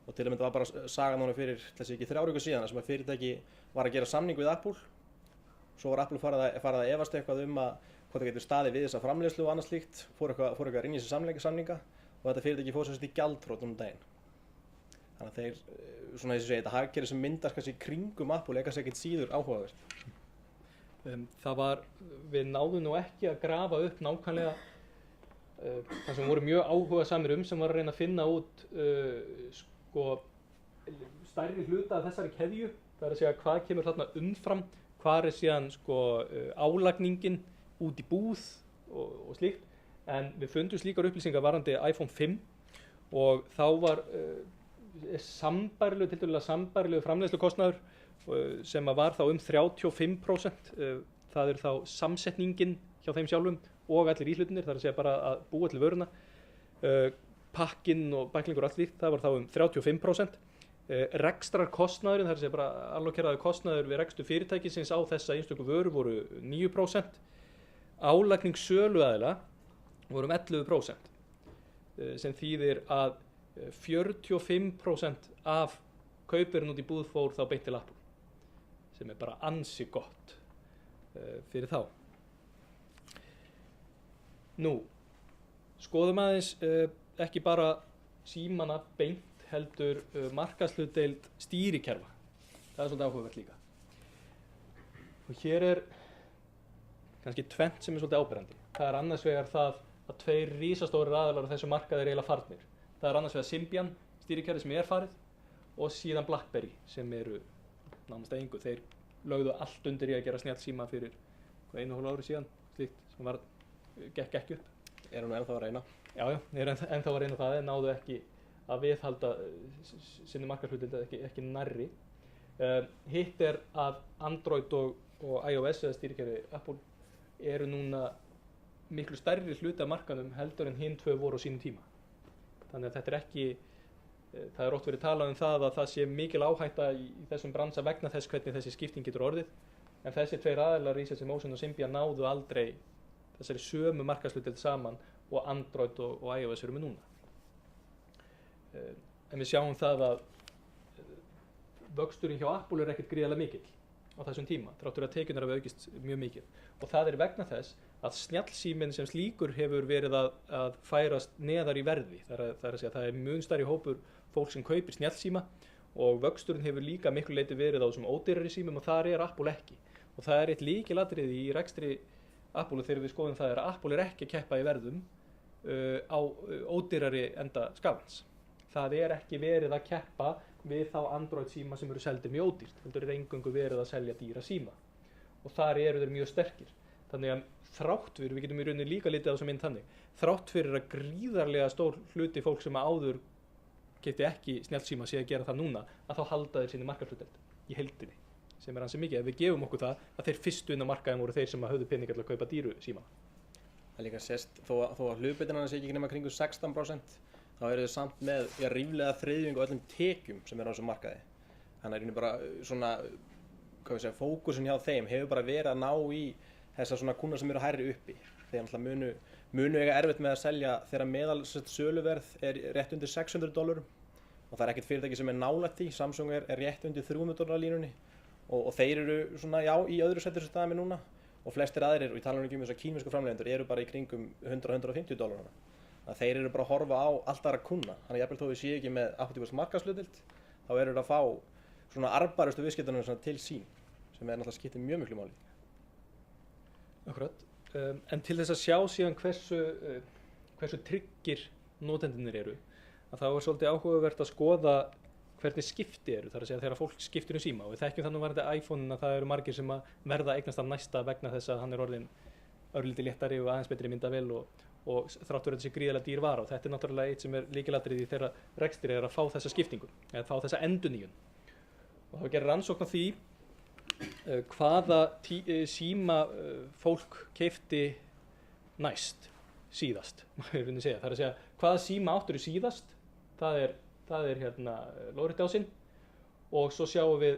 Og til að mynda var bara saga núna fyrir, þessi ekki 3 vikur síðan, sem að fyrirtæki var að gera samning við Apple. Svo var Apple farið að efast eitthvað að hvort það getur staðið við þessa framleiðslu og annað slíkt, fór eitthvað inn í þessi samninga og þetta fyrirtæki fór í gjaldþrot um daginn. Þannig að þeir, svona þess að segja, þetta hagkerfi sem myndast kannski kringum Apple kannski ekkert síður áhugavert. Við náðum nú ekki að grafa upp nákvæmlega það sem voru mjög áhugasamir sem var að reyna að finna út stærri hluta af þessari keðju, það er að segja hvað kemur þarna umfram, hvað síðan álagningin út í búð og slíkt, en við fundum slíkar upplýsingar varðandi iPhone 5 og þá var tiltölulega sambærilegu framleiðslukostnaður sem var þá 35%, það er þá samsetningin hjá þeim sjálfum og allir íhlutinir, það er að segja bara að búa til vöruna, pakkinn og bæklingur og allt slíkt, það var þá 35%. Rekstrarkostnaðurinn, það er að segja bara allokeraður kostnaður við rekstur fyrirtækisins á þessa einstöku vöru voru 9%, álagning söluaðila voru 11%, sem þýðir að 45% af kaupirinn út í búð fór þá beint til Apple, sem er bara ansi gott fyrir þá. Nú, skoðum aðeins ekki bara símana beint, heldur markaðshlutdeild stýrikerfa. Það er svolítið áhugavert líka. Og hér er kannski tvennt sem er svolítið áberandi. Það er annars vegar það að 2 risastórir aðilar á þessu markaði eru eiginlega farnir. Það er annars vegar Symbian stýrikerfi sem er farið og síðan BlackBerry sem eru nánast að engu. Þeir lögðu allt undir í að gera snjallsíma fyrir 1,5 ári síðan, slíkt sem gekk ekki upp. Er hún ennþá að reyna? Já, er ennþá að reyna það en náðu ekki að viðhalda sinni markaðshlutdeild ekki nærri. Hitt er að Android og iOS eða stýrikerfi Apple eru núna miklu stærri hluti af markaðnum heldur en hin 2 voru á sínum tíma. Þannig að þetta er ekki, það er oft verið talað það að það sé mikil áhætta í þessum bransa vegna þess hvernig þessi skipting getur orðið, en þessi 2 aðilar, Research in Motion og Symbian, náðu aldrei þessari sömu markaðshlutdeild saman og Android og iOS eru með núna. En við sjáum það að vöxturinn hjá Apple er ekkert gríðarlega mikill á þessum tíma, þráttur að tekjurnar hafa aukist mjög mikið. Og það er vegna þess að snjallsíminn sem slíkur hefur verið að færast neðar í verði. Það er að segja að það er mun stærri hópur fólk sem kaupir snjallsíma og vöxturinn hefur líka miklu leyti verið á þessum ódýrari símum og þar er Apple ekki. Og það er eitt lykilatriði í rekstri Apple þegar við skoðum það að Apple er ekki að keppa í verðum á ódýrari enda skalans. Það er ekki verið að keppa við þá Android síma sem eru seldir mjög ódýrt, heldur er eingöngu verið að selja dýra síma og þar eru þeir mjög sterkir. Þannig að þrátt fyrir, við getum í rauninni líka litið á þessa mynd þannig, þrátt fyrir að gríðarlega stór hluti fólk sem áður keypti ekki snjallsíma sé að gera það núna, að þá halda þeir sinni markaðshlutdeild í heildinni, sem er ansi mikið. Ef við gefum okkur það að þeir fyrstu inn á markaðin voru þeir sem höfðu peninga til að kaupa dýru síma. Það líka sést, þó að hlutdeildin sé ekki nema kringu 16%, þá eru þau samt með ríflega þriðjungu öllum tekjum sem er á þessum markaði. Þannig að bara svona, fókusin hjá þeim hefur bara verið að ná í þessa svona kúnna sem eru hærri uppi. Þeir alltaf munu eiga erfitt með að selja þegar meðal söluverð er rétt undir $600 og það er ekkert fyrirtæki sem er nálægt því. Samsung er rétt undir $300 línunni og þeir eru svona, já, í öðru settur sem staðið með núna og flestir aðrir, og ég tala ekki þess að kínversku framleiðendur, eru bara í kringum $100–150. Þeir eru bara að horfa á allt aðra kúnna. Þannig að jafnvel þó við séu ekki með 80% markaðshlutdeild, þá eru þeir að fá svona arðbærustu viðskiptunum til sín, sem er náttúrulega skiptir mjög miklu máli. Akkurat. En til þess að sjá síðan hversu tryggir notendurnir eru, að það var svolítið áhugavert að skoða hvernig skipti eru, þar að segja þegar fólk skiptir síma, og við þekkjum þannig varðandi iPhone að það eru margir sem að verða eignast af næsta vegna þess að hann er orðinn örlítið léttari og aðeins betri myndavél og og þrátt fyrir þessi gríðarlega dýr vara, og þetta er náttúrulega eitt sem er lykilatriði í þeirra rekstri að fá þessa skiptingu eða fá þessa endurnýjun. Og það var gerð rannsókn á því hvaða síma fólk keypti næst síðast, það er að segja hvaða síma áttur síðast, það er hérna lóðrétti ásinn, og svo sjáum við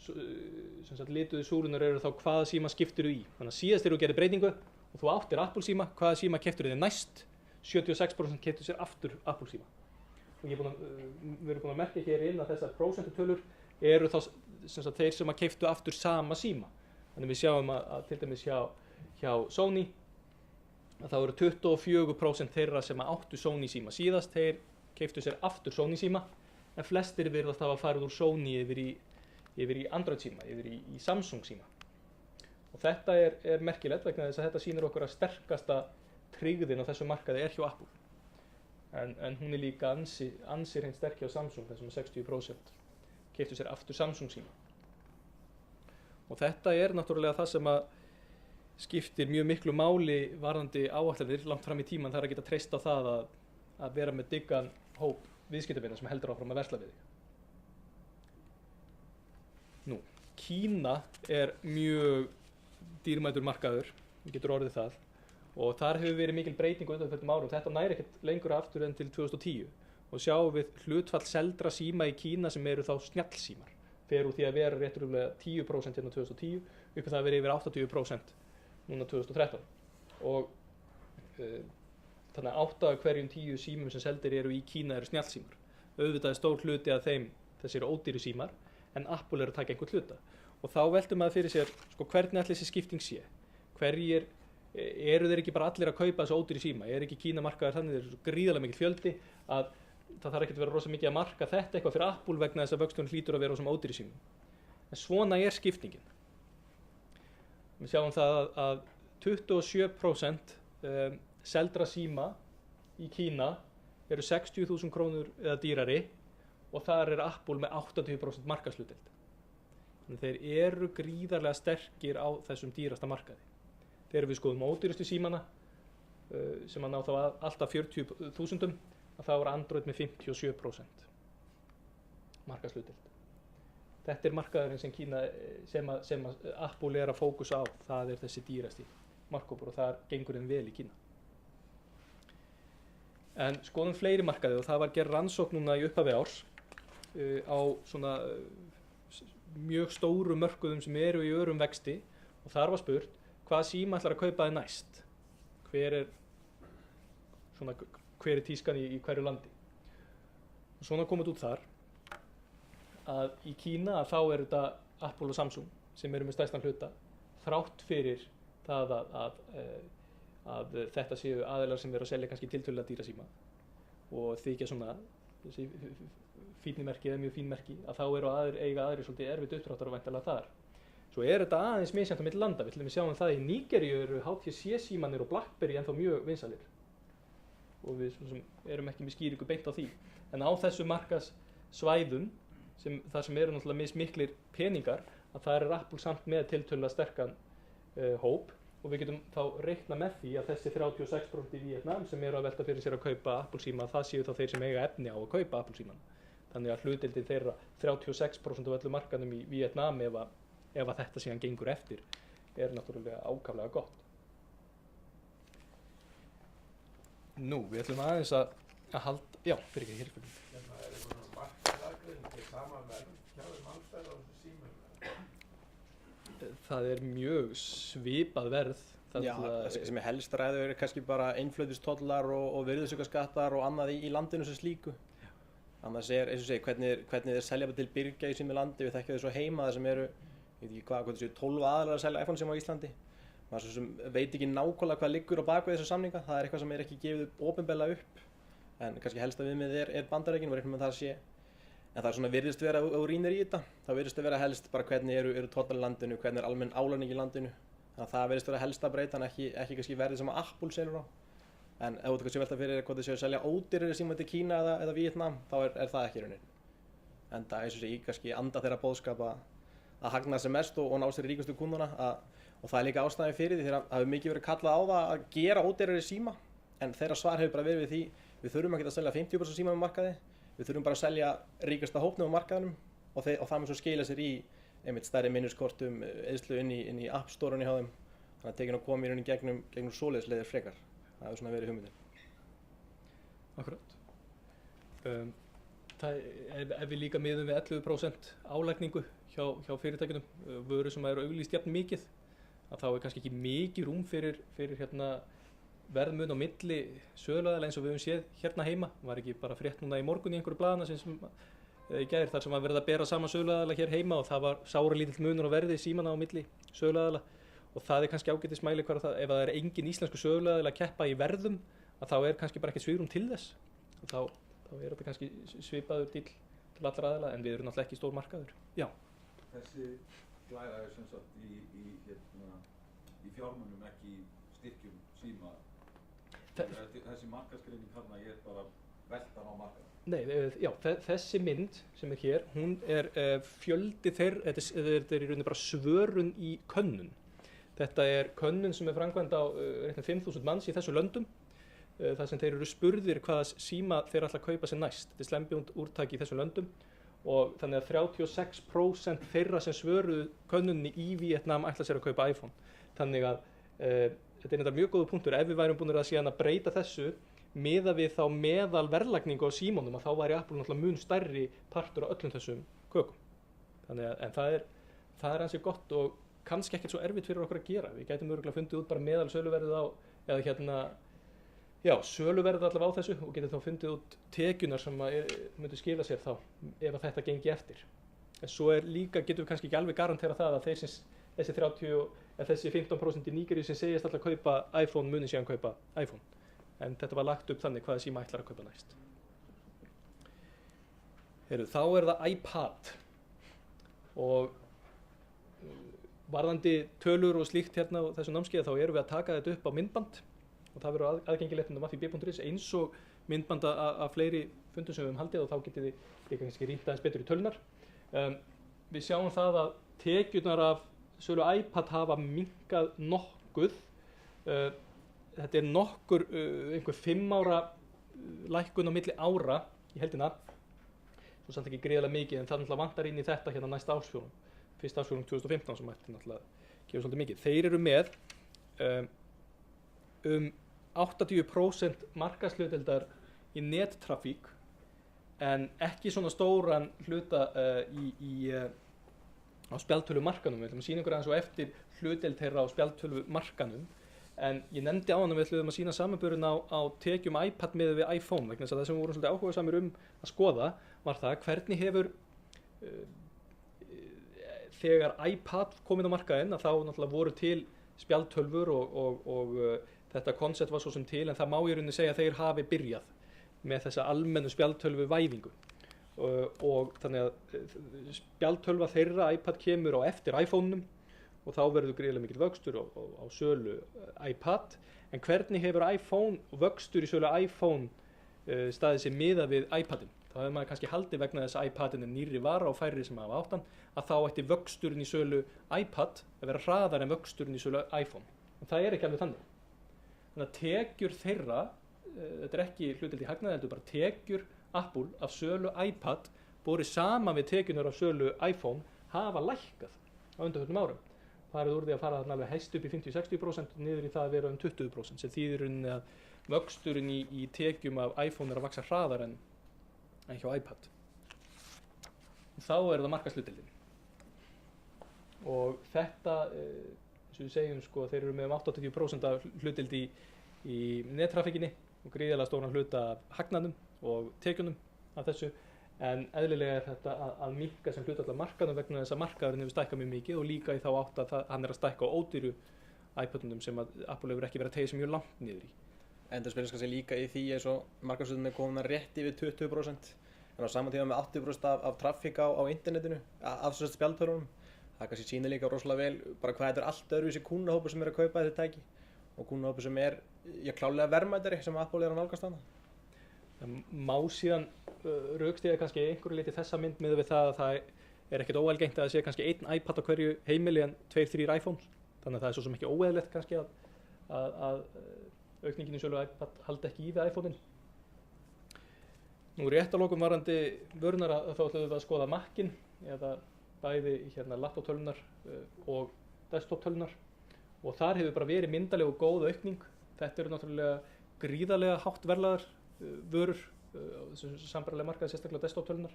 sem sagt lituðu súrurnar eru þá hvaða síma skiptir í. Þannig að síðast þegar þú gerir breytingu og þú áttir Apple síma, hvaða síma keyptir þið næst? 76% keyptu sér aftur Apple síma. Og við erum búin að merkja hér inn að þessar prósentutölur eru þá sem sagt þeir sem að keyptu aftur sama síma. Þannig við sjáum að til dæmis hjá Sony að þá eru 24% þeirra sem áttu Sony síma síðast, þeir keyptu sér aftur Sony síma, en flestir virðast hafa farið úr Sony yfir í Android síma, yfir í Samsung síma. Og þetta er merkilegt vegna þess að þetta sýnir okkur að sterkasta tryggðin á þessu markaði hjá Apple. En hún er líka ansi hreint sterk hjá Samsung, þessum 60% keyptu sér aftur Samsung síma. Og þetta er náttúrulega það sem að skiptir mjög miklu máli varðandi áætlanir langt fram í tíman, það er að geta treyst á það að vera með diggan hóp viðskiptavina sem heldur áfram að versla við þig. Nú, Kína er mjög dýrmætur markaður, getur orðið það, og þar hefur verið mikil breyting á undanförnum árum. Þetta næri ekkert lengur aftur en til 2010 og sjáum við hlutfall seldra síma í Kína sem eru þá snjallsímar. Fer úr því að vera rétt rúmlega 10% hérna 2010 upp að það verið yfir 80% núna 2013. Og þannig að 8 af hverjum 10 símum sem seldir eru í Kína eru snjallsímar. Auðvitað er stór hluti af þeim þessir ódýru símar, en Apple er að taka einhvern hluta. Og þá veltum maður fyrir sér, sko, hvernig ætli þessi skipting sé? Hverjir eru þeir ekki bara allir að kaupa þessu ódýru síma? Er ekki Kína markaður þannig, þeir eru svo gríðarlega mikil fjöldi að það þarf ekki að vera rosa mikið að marka þetta eitthvað fyrir Apple vegna þess að vöxturinn hlýtur að vera á svona ódýru símum. En svona er skiptingin. Við sjáum það að 27% seldra síma í Kína eru 60.000 krónur eða dýrari og þar er Apple með 80% markaðshlutdeild. Þannig þeir eru gríðarlega sterkir á þessum dýrasta markaði. Þegar við skoðum ódýrustu símana sem að ná þá alltaf 40.000, að þá er Android með 57% markaðshlutdeild. Þetta er markaðurinn sem Kína sem Apple er að fókusa á, það er þessi dýrasti markhópur og það gengur þeim vel í Kína. En skoðum fleiri markaði og það var gerð rannsókn núna í upphafi árs á svona mjög stóru mörkuðum sem eru í örum vexti og þar var spurt hvað síma ætlar að kaupa þið næst, hver er tískan í hverju landi. Og svona komið út þar að í Kína að þá er þetta Apple og Samsung sem eru með stærstan hluta þrátt fyrir það að þetta séu aðilar sem eru að selja kannski tiltölulega dýra síma og þykja svona þessi fínni merki eða mjög fín merki, að þá eru eiga aðrir svolítið erfitt uppdráttar og væntanlega þar. Svo er þetta aðeins misjafnt á milli landa. Við ætlum að sjá það í Nígeríu eru HTC símanir og BlackBerry ennþá mjög vinsælir. Og við erum ekki með skýringu beint á því. En á þessu markaðssvæðum, þar sem eru náttúrulega mismiklir peningar, að það er Apple samt með tiltölulega sterkan hóp. Og við getum þá reikna með því að þessi 36% í Víetnam sem eru að velta fyrir sér að kaupa Apple síma, það séu þá þeir sem eiga efni á að kaupa Apple síman. Þannig að hlutdeildin þeirra 36% af öllu markanum í Víetnam ef að þetta síðan gengur eftir er náttúrulega ákaflega gott. Nú, við ætlum aðeins að halda, já, fyrir ekki, hér fyrir. Hérna er einhvern markaðsagriðin til sama verð hjá þeim alls á þessu símum? Það er mjög svipað verð. Já, sem er helst ræðu eru kannski bara innflutningstollar og virðisaukaskattar og annað í landinu sem slíku. Annars er, eins og segi, hvernig þeir selja til birgja í sínu landi, við þekkjum þau svo heima það sem eru, ég veit ekki hvað þessu 12 aðilar að selja iPhone sem á Íslandi. Maður svo sem veit ekki nákvæmlega hvað liggur á bakvið þessu samninga, það er eitthvað sem er ekki gefið opinberlega upp, en kannski helsta viðmið er Bandaríkin og reiknum með það sé. En það er svona virðist vera, ef þú rýnir í þetta, það virðist vera helst bara hvernig eru tollar í landinu, hvernig er almenn álagning í landinu. Þannig að það virðist vera helsta breyta en ekki kannski verðið sem Apple selur á. En ef þú kannski velta fyrir hvort þið séu að selja ódýrari síma til Kína eða Víetnam, þá er það ekki raunin. En það er kannski anda þeirra boðskap að hagna sem mest og ná sér í ríkustu kúnduna og það er líka ástæðan fyrir því þegar það hefur mikið verið kallað á það að gera ódýrari síma en þeirra svar hefur bara verið við því við þurfum ekki að selja 50% síma á markaði, við þurfum bara að selja ríkasta hópnum á markaðinum og það mun svo skila sér í einmitt stærri minniskortum, eyðslu inn í App Store-unni hjá þeim, þannig að tekin að koma í rauninni gegnum svoleiðisleiðir frekar. Það hefur svona verið hugmyndin. Akkurat. Ef við líka miðum við 11% álagningu hjá fyrirtækjunum, vöru sem eru auglýst jafn mikið, að þá er kannski ekki mikið rúm fyrir verðmun á milli söluaðila eins og við höfum séð hérna heima. Var ekki bara frétt núna í morgun í einhverju blaðana sem í gær þar sem var verið að bera saman söluaðila hér heima og það var sáralítill munur á verði símana á milli söluaðila og það er kannski ágætis mælikvarði á það ef það er engin íslensku söluaðila að keppa í verðum að þá er kannski bara ekkert svigrúm til þess og þá er þetta kannski svipaður díll til allra aðila en við erum náttúrulega ekki stór markaður. Já. Þessi glæða er sem sagt í fjármunum ekki í styrkjum síma. Þessi markaðsgreining þarna er bara veltan á markaðum. Nei, já, þessi mynd sem er hér, hún er fjöldi þetta er í rauninni bara svörun í könnun. Þetta er könnun sem er framkvæmd á 5.000 manns í þessu löndum, þar sem þeir eru spurðir hvaða síma þeir ætla að kaupa sér næst. Þetta er slembjónt úrtaki í þessum löndum og þannig að 36% þeirra sem svöruðu könnunni í Víetnam ætla sér að kaupa iPhone. Þannig að þetta er þetta mjög góður punktur. Ef við værum búin að síðan að breyta þessu miða við þá meðal verðlagningu á símónum að þá væri Apple náttúrulega mun stærri partur á öllum þessum kökum. Þannig að en það er ansi gott og kannski ekkert svo erfitt fyrir okkur að gera. Við gætum örugglega fundið út bara meðal söluverðið á eða söluverðið allavega á þessu og getum þá fundið út tekjunar sem myndu skila sér þá ef að þetta gengi eftir. En svo getum við kannski ekki alveg garantera það að þessi 15% í Nígeríu sem segjast alltaf að kaupa iPhone muni síðan kaupa iPhone. En þetta var lagt upp þannig hvaða síma ætlar að kaupa næst. Þá er það iPad og varðandi tölur og slíkt hérna á þessu námskeiði þá erum við að taka þetta upp á myndband og það verður aðgengilegt á wafib.is eins og myndband af fleiri fundum sem við höfum haldið og þá getið þið kannski rýnt aðeins betur í tölunar. Við sjáum það að tekjurnar af sölu iPad hafa minnkað nokkuð. Þetta er einhver 5 ára lækkun á milli ára í heildina. Svo samt ekki gríðarlega mikið en það náttúrulega vantar inn í þetta hérna næsta ársfjórðung. Fyrsta ársfjórðung 2015 sem ætti náttúrulega gefa svolítið mikið. Þeir eru með 80% markaðshlutdeildar í nettrafík en ekki svona stóran hluta á spjaldtölumarkanum. Við ætlum að sýna ykkur aðeins og eftir hlutdeild þeirra á spjaldtölumarkanum. En ég nefndi áðan að við ætlum að sýna samanburðinn á tekjum iPad miðað við iPhone vegna þess að það sem við vorum svolítið áhugasamir að skoða var það hvernig hefur þegar iPad komið á markaðinn að þá náttúrulega voru til spjaldtölvur og þetta koncept var svo sem til en það má í rauninni segja að þeir hafi byrjað með þessa almennu spjaldtölvu væðingu og þannig að spjaldtölva þeirra iPad kemur á eftir iPhone-num og þá verður gríðarlega mikill vöxtur á sölu iPad en hvernig hefur iPhone og vöxtur í sölu iPhone staðið sér miðað við iPadin. Þá hefur maður kannski haldið vegna þess að iPadin er nýrri vara og færri sem hafa áttan að þá ætti vöxturinn í sölu iPad að vera hraðar en vöxturinn í sölu iPhone. En það er ekki alveg þannig. Þannig að tekjur þeirra, þetta er ekki hlutdeild í hagnaði, þetta er bara tekjur Apple af sölu iPad borið saman við tekjurnar af sölu iPhone hafa lækkað á undanförnum árum. Það er úr því að fara þarna alveg hæst upp í 50-60% og niður í það að vera 20% sem þýðir rauninni að vöxturinn í tekjum af iPhone er að vaxa hraðar en hjá iPad. Þá er það markaðshlutdeildin. Og þetta, eins og við segjum, þeir eru með 80% af hlutdeild í nettrafikkinni og gríðarlega stóran hluta af hagnaðnum og tekjunum af þessu. En eðlilega er þetta að minnka sem hluta allar markaðnum vegna þess að markaðurinn hefur stækkað mjög mikið og líka í þá átt að hann er að stækka á ódýru iPadunum sem að Apple hefur ekki verið að tegja sem mjög langt niður í. En það spilast kannski líka í því eins og markaðshlutdeildin er komin rétt yfir 20% en á saman tíma með 80% af trafík á internetinu, af þessum spjaldtölvunum. Það kannski sýnir líka rosalega vel bara hvað þetta er allt öðruvísi kúnnahópur sem er að kaupa þetta tæki og kúnnahópur sem er klárlega verðmætari sem Apple er að nálgast þarna. Það má síðan rökstyðja kannski einhverju leyti þessa mynd miðað við það að það er ekkert óalgengt að það sé kannski einn iPad á hverju heimili en 2-3 iPhone. Þannig að það er svo sem ekki óeðlilegt kannski að aukningin í sölu iPad haldi ekki í við iPhone-in. Nú rétt að lokum varandi vörunar þá ætlum við að skoða Mac-in eða bæði laptop-tölunar og desktop-tölunar og þar hefur bara verið myndaleg og góð aukning. Þetta eru náttúrulega gríðarlega hátt verðlaðar vörur sambærilega markaði sérstaklega desktop-tölunar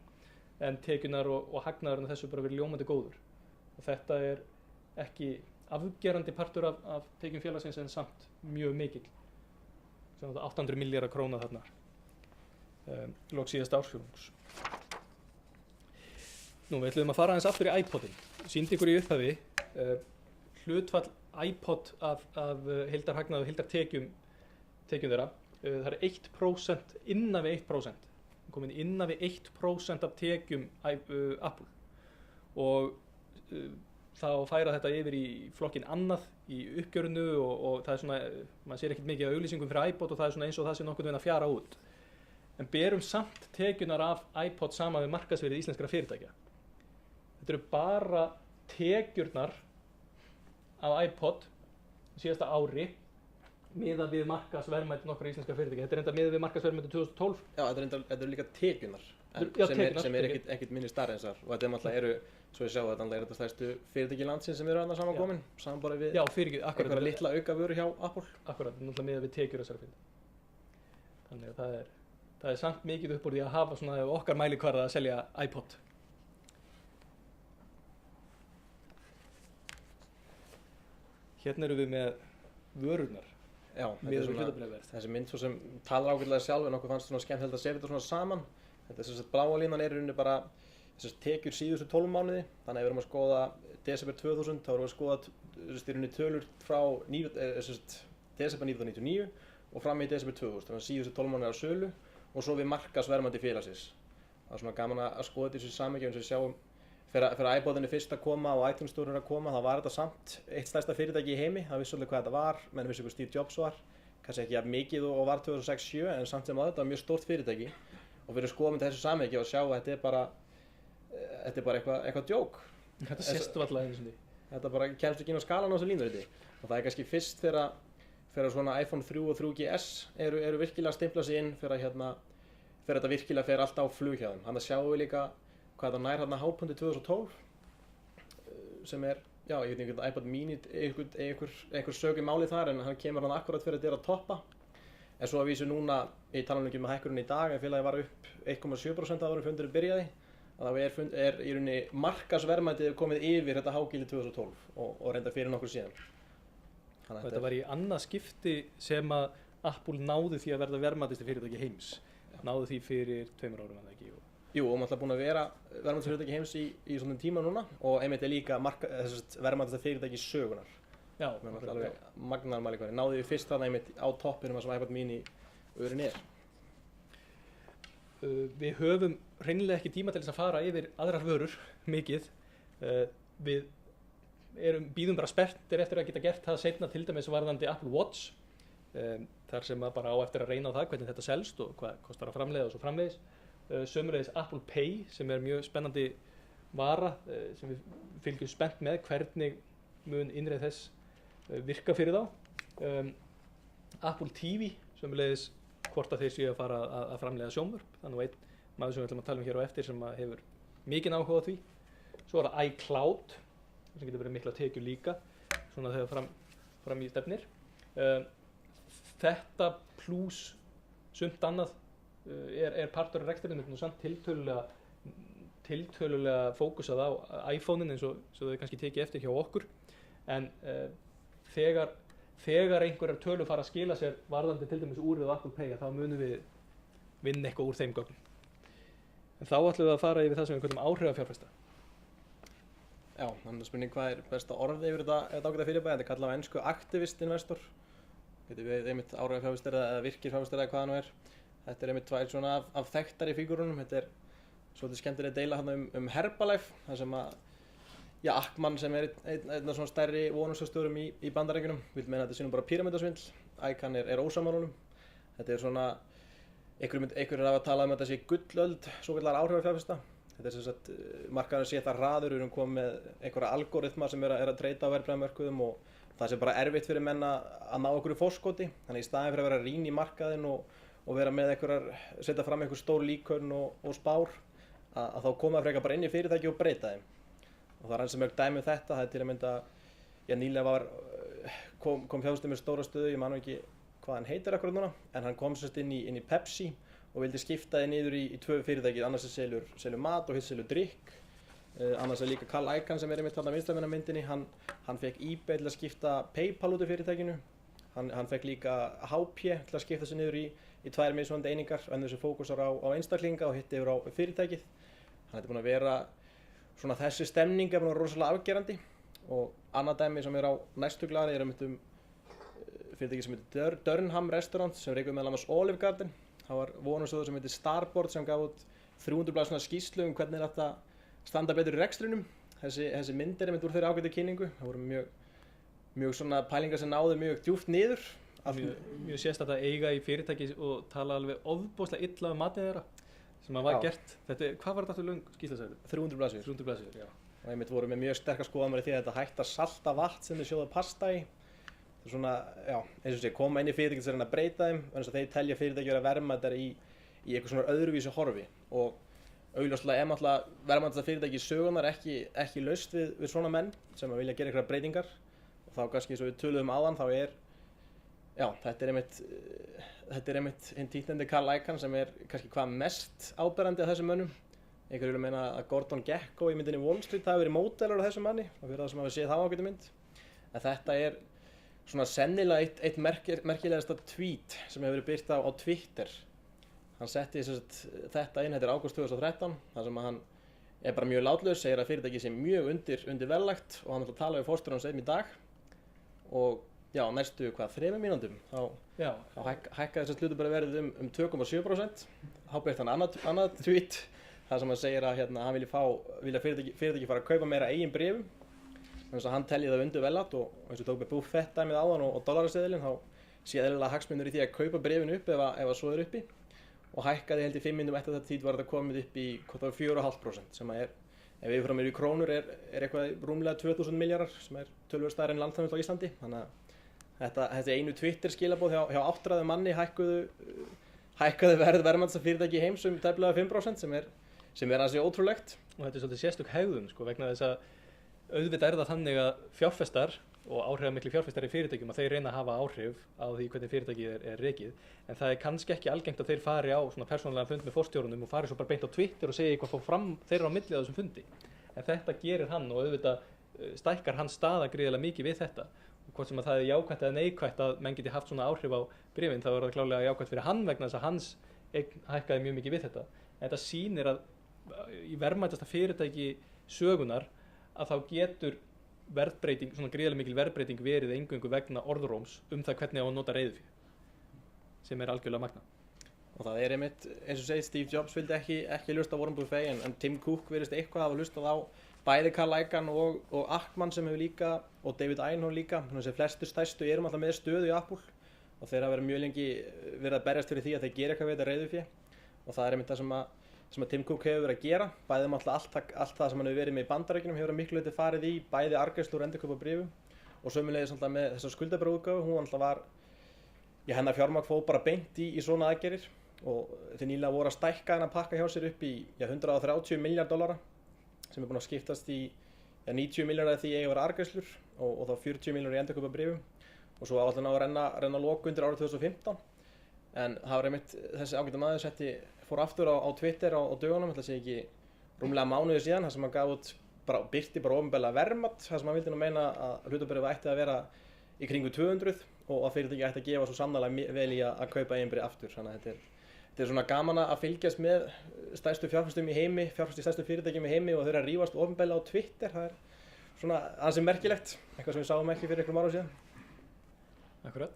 en tekjunar og hagnaðurinn þessu bara verið ljómandi góður og þetta er ekki afgerandi partur af tekjum félagsins en samt mjög mikill 800 milljarðar króna þarna lok síðasta ársfjórðungs. Nú við ætlum að fara aðeins aftur í iPodin. Sýndi ykkur í upphafi hlutfall iPod af heildarhagnaði og heildartekjum þeirra. Það er 1% innan við 1%. Komin innan við 1% af tekjum Apple og þá færa þetta yfir í flokkin annað í uppgjörinu og það er svona, maður sér ekkert mikið af auglýsingum fyrir iPod og það er svona eins og það sé nokkurn veginn að fjara út. En berum samt tekjunar af iPod saman við markaðsvirði íslenskra fyrirtækja. Þetta eru bara tekjurnar af iPod síðasta ári miðað við markaðsverðmæti nokkra íslenskra fyrirtækja. Þetta er enda miðað við markaðsverðmæti 2012. Já, þetta eru líka tekjunar sem er ekkert minni starri en þar og þetta er náttúrulega svo ég sjá að þetta er þetta stærstu fyrirtæki landsins sem eru annars samankomin samanborið við einhverja litla auka vöru hjá Apple. Akkurat, náttúrulega miðað við tekjur þessara fyrirtækja. Þannig að það er samt mikið upp úr því að hafa svona okkar mælikvarða að selja iPod. Hérna erum við með vörurnar. Já, þessi mynd svo sem talar ágætlega sjálf en okkur fannst svona skemmtilegt að setja þetta svona saman. Þetta er þess að bláa línan er í rauninni bara þessar tekjur síðustu 12 mánuði. Þannig að við erum að skoða desember 2000, þá erum við að skoða í rauninni tölur frá desember 1999 og fram í desember 2000. Þannig að síðustu 12 mánuði á sölu og svo við markaðsverðmæti félagsins. Það er svona gaman að skoða þessu samhengi eins og við sjáum fyrir iPodinni fyrst að koma og iTunes Store að koma, þá var þetta samt eitt stærsta fyrirtæki í heimi, það vissi alveg hvað þetta var, menn vissi hvað Steve Jobs var, kannski ekki jafn mikið og var 2006-07 en samt sem að þetta var mjög stórt fyrirtæki og fyrir skoðum þessu samhengi og sjá að þetta er bara eitthvað djók. Þetta sést varla einu sinni. Þetta bara kemst ekki inn á skalan á þessu línuriti og það er kannski fyrst fyrir svona iPhone 3 og 3GS eru virkilega að stimpla sig inn fyrir þetta virkilega fer allt á flug hjá þeim. Þannig að sjáum við líka hvað það nær hérna hápunkti 2012 sem er, já, ég veit ekki iPod mini einhver sög í máli þar en hann kemur hann akkurat fyrir að þetta er að toppa en svo að vísu núna, ég tala ekki með hækkurinn í dag en félagi var upp 1,7% áður en fundurinn byrjaði að það er í rauninni markaðsverðmætið komið yfir þetta hágildi 2012 og reynda fyrir nokkur síðan. Þetta var í annað skipti sem að Apple náði því að verða verðmætasti fyrirtæki heims. Náði því fyrir 2 árum að það ekki. Jú, og maður ætla búin að vera verðmætasta fyrirtæki heims í svona tíma núna og einmitt er líka verðmætasta fyrirtæki sögunar. Já, magnaðar mælikvarði. Náði við fyrst þarna einmitt á toppinum sem iPod mini öðrun er. Við höfum hreinlega ekki tíma til þess að fara yfir aðrar vörur mikið. Við bíðum bara spenntir eftir að geta gert það seinna til dæmis varðandi Apple Watch. Þar sem maður bara á eftir að reyna á það hvernig þetta selst og hvað kostar að framleiða og svo framvegis. Sömulegis Apple Pay sem er mjög spennandi vara sem við fylgjum spennt með hvernig mun innreið þess virka fyrir þá. Apple TV sömulegis hvort að þeir séu að fara að framleiða sjónvörp. Þannig einn maður sem við ætlum að tala um hér á eftir sem hefur mikinn áhuga á því. Svo er það iCloud sem getur verið mikla tekjur líka svona þegar fram í stefnir. Þetta pluss sumt annað er partur af rekstrinum og samt tiltölulega fókusað á iPhone-in eins og þau kannski tekið eftir hjá okkur en þegar einhverjar tölur fara að skila sér varðandi til dæmis úrið á Apple Pay þá munum við vinna eitthvað úr þeim gögnum. En þá ætlum við að fara yfir það sem við kallum áhrifafjárfesta. Já, þannig að spurning hvað er besta orðið yfir þetta ágæta fyrirbæri, þetta er kallað á ensku activist investor. Getur við einmitt áhrifafjárfestar eða virkirfjárfestar eða hvað það nú er. Þetta er einmitt tvær svona af þekktari fígúrunum. Þetta er svolítið skemmtileg deila hérna Herbalife, þar sem að Ackman sem er einn af svona stærri vonumstöðstjórum í Bandaríkjunum vil meina að þetta sé nú bara píramídasvindl. Icahn er ósammála. Þetta er svona einhverjir hafa talað um að þetta sé gullöld svokallaðra áhrifafjárfesta. Þetta sem sagt, markaðurinn sé það hraður, við erum komið með einhverja algoritma sem er að treyta á verðbréfamörkuðum og það sé bara erfitt fyrir menn að ná okkur í forskoti. Þannig í staðinn fyrir að vera að rýna í markaðinn og vera með setja fram einhver stór líkön og spár, að þá koma frekar bara inn í fyrirtæki og breyta þeim. Og það er eins og mjög dæmi þetta, það er til að mynda, nýlega kom fjárfestir með stóra stöðu, ég man ekki hvað hann heitir akkurat núna, en hann kom sérst inn í Pepsi og vildi skipta þið niður í 2 fyrirtæki, annars selur mat og hitt selur drykk. Annars líka Carl Icahn sem einmitt þarna vinstra megin á myndinni, hann fekk eBay til að skipta PayPal út af fyrirtækinu. Hann fekk líka HP til að skipta sig niður í 2 mismunandi einingar, önnur sem fókusar á einstaklinga og hitt yfir á fyrirtækið. Hann er búinn að vera svona þessi stemning er búinn að vera rosalega afgerandi. Og annað dæmi sem á næstu glaði er fyrirtæki sem heitir Durnham Restaurant sem rekur meðal annars Olive Garden. Það var vonunarsjóður sem heitir Starboard sem gaf út 300 blaðsíðna skýrslu hvernig þetta standa betur í rekstrinum. Þessi mynd er úr þeirri ágætu kynningu. Það voru mjög svona pælingar sem náðu mjög djúpt niður. Mjög sérstakt að eiga í fyrirtæki og tala alveg ofboðslega illa matinn þeirra sem að var gert. Hvað var þetta aftur löng skýrsla sagði? 300 blaðsíður. 300 blaðsíður, já. Og einmitt voru með mjög sterkar skoðanir í því að þetta hætta salta vatn sem þeir sjóða pasta í. Það er svona, eins og sé, koma inn í fyrirtæki sem að breyta þeim, þannig að þeir telja fyrirtæki að verðmætar í eitthvað svona öðruvísi horfi. Og augljóslega verðmætasta fyrirtæki í sögunar ekki laust við svona menn sem að vilja gera einhverjar breytingar. Og þá kannski eins og við töluðum áðan, þetta er einmitt hinn títlendi Carl Icahn sem er kannski hvað mest áberandi af þessum mönnum. Einhverjir vilja meina að Gordon Gekko í myndinni Wall Street hafi verið módelar á þessum manni, og fyrir það sem hafi séð þá ágætu mynd. En þetta er svona sennilega eitt merkilegasta tweet sem hefur verið birt á Twitter. Hann setti þetta inn, þetta er ágúst 2013, þar sem hann er bara mjög látlaus, segir að fyrirtækið sé mjög undir verðlagt og hann ætlar að tala við forstjórann sem í dag. Og næstu 3 mínútum þá hækkaði þessi hlutur bara verið um 2,7%. Þá byrti hann annað tweet þar sem hann segir að hann vilja fyrirtæki fara að kaupa meira eigin bréfum. Þannig að hann telji það undir verðlagt og eins og tók með Buffett dæmið áðan og dollaraseðilinn, þá sé eðlilega hagsmunir í því að kaupa bréfin upp ef svo er uppi. Og hækkaði held í 5 mínútum eftir þetta tíð var þetta komið upp í 4,5%, sem er, ef við fyrir í krónur, er eitthvað rúmlega 2000 milljarðar, sem er töluvert stærri en landsframleiðsla á Íslandi. Þannig að þessi einu Twitter skilaboð hjá áttræðu manni hækkaði verðmætasta fyrirtæki í heims tæplega 5%, sem er ansi ótrúlegt. Og þetta er svolítið sérstök hegðun, vegna þess að auðvitað það þannig að fjárfestar og áhrifamiklir fjárfestar í fyrirtækjum að þeir reyna að hafa áhrif á því hvernig fyrirtækið er rekið, en það er kannski ekki algengt að þeir fari á svona persónulegan fund með forstjórunum og fari svo bara beint á Twitter og segja eitthvað fór fram þeirra á milli á þessum fundi. En þetta gerir hann og auðvitað stækkar hans staða gríðarlega mikið við þetta. Og hvort sem að það er jákvætt eða neikvætt að menn geti haft svona áhrif á bréfin, þá er það klárlega jákvætt fyrir hann vegna þess að hans eign hækkaði mjög mikið við þetta. En þetta sýnir að í verðmætasta fyrirtæki sögunar að þá getur verðbreyting, svona gríðarlega mikil verðbreyting verið eingöngu vegna orðróms það hvernig á að nota reiðufé, sem er algjörlega magna. Og það er einmitt, eins og segið, Steve Jobs vildi ekki hlusta á Warren Buffett, en Tim Cook virðist eitthvað hafa hlustað á bæði Carl Icahn og Ackman sem hefur líka, og David Einhorn líka. Þannig að flestir stærstu erum alltaf með stöðu í Apple og þeir hafa verið mjög lengi verið að berjast fyrir því að þeir gera eitthvað við þetta reiðufé. Og það er einmitt það sem að Tim Cook hefur verið að gera, bæði allt það sem hann hefur verið með í Bandaríkjunum hefur að miklu leyti farið í, bæði arðgreiðslur og endurkaup á bréfum, og sömuleiðis alltaf með þessa skuldabréfaútgáfu, hún alltaf var, hennar fjármagn fór bara beint í svona aðgerðir, og þeir nýlega voru að stækka þennan pakka hjá sér upp í 130 miljard dollara, sem er búin að skiptast í 90 miljardar því eiga að vera arðgreiðslur og þá 40 miljardar í endurkaup á bréfum, og svo átti hann að renna loku undir árið 2015, en það var einmitt þessi ágæta maður fór aftur á Twitter á dögunum, ætla að segja ekki rúmlega mánuði síðan, þar sem hann gaf út birti opinberlega verðmat, þar sem hann vildi nú meina að hlutabréf ætti að vera í kringu 200 og að fyrirtæki ætti að gefa svo sannarlega vel í að kaupa eigin bréf aftur. Þannig að þetta er svona gaman að fylgjast með stærstu fjárfestum í heimi, stærstu fyrirtækjum í heimi og þeir að rífast opinberlega á Twitter. Það er svona ansi merkilegt, eitthvað sem við sáum ekki fyrir einhverjum árum síðan. Akkurat.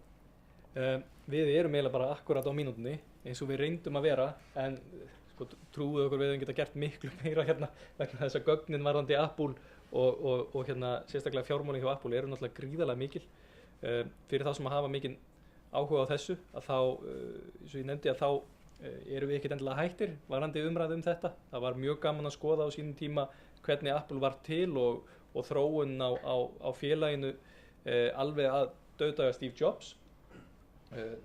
Við erum eiginlega bara akkurat á mínútunni eins og við reyndum að vera, en trúið okkur við geta gert miklu meira vegna þess að gögnin varðandi Apple og sérstaklega fjármálin hjá Apple eru náttúrulega gríðarlega mikil. Fyrir þá sem að hafa mikinn áhuga á þessu, að þá, eins og ég nefndi, að þá erum við ekkert endilega hættir varandi umræðu þetta. Það var mjög gaman að skoða á sínum tíma hvernig Apple var til og þróun á félaginu alveg að dauðdaga Steve Jobs.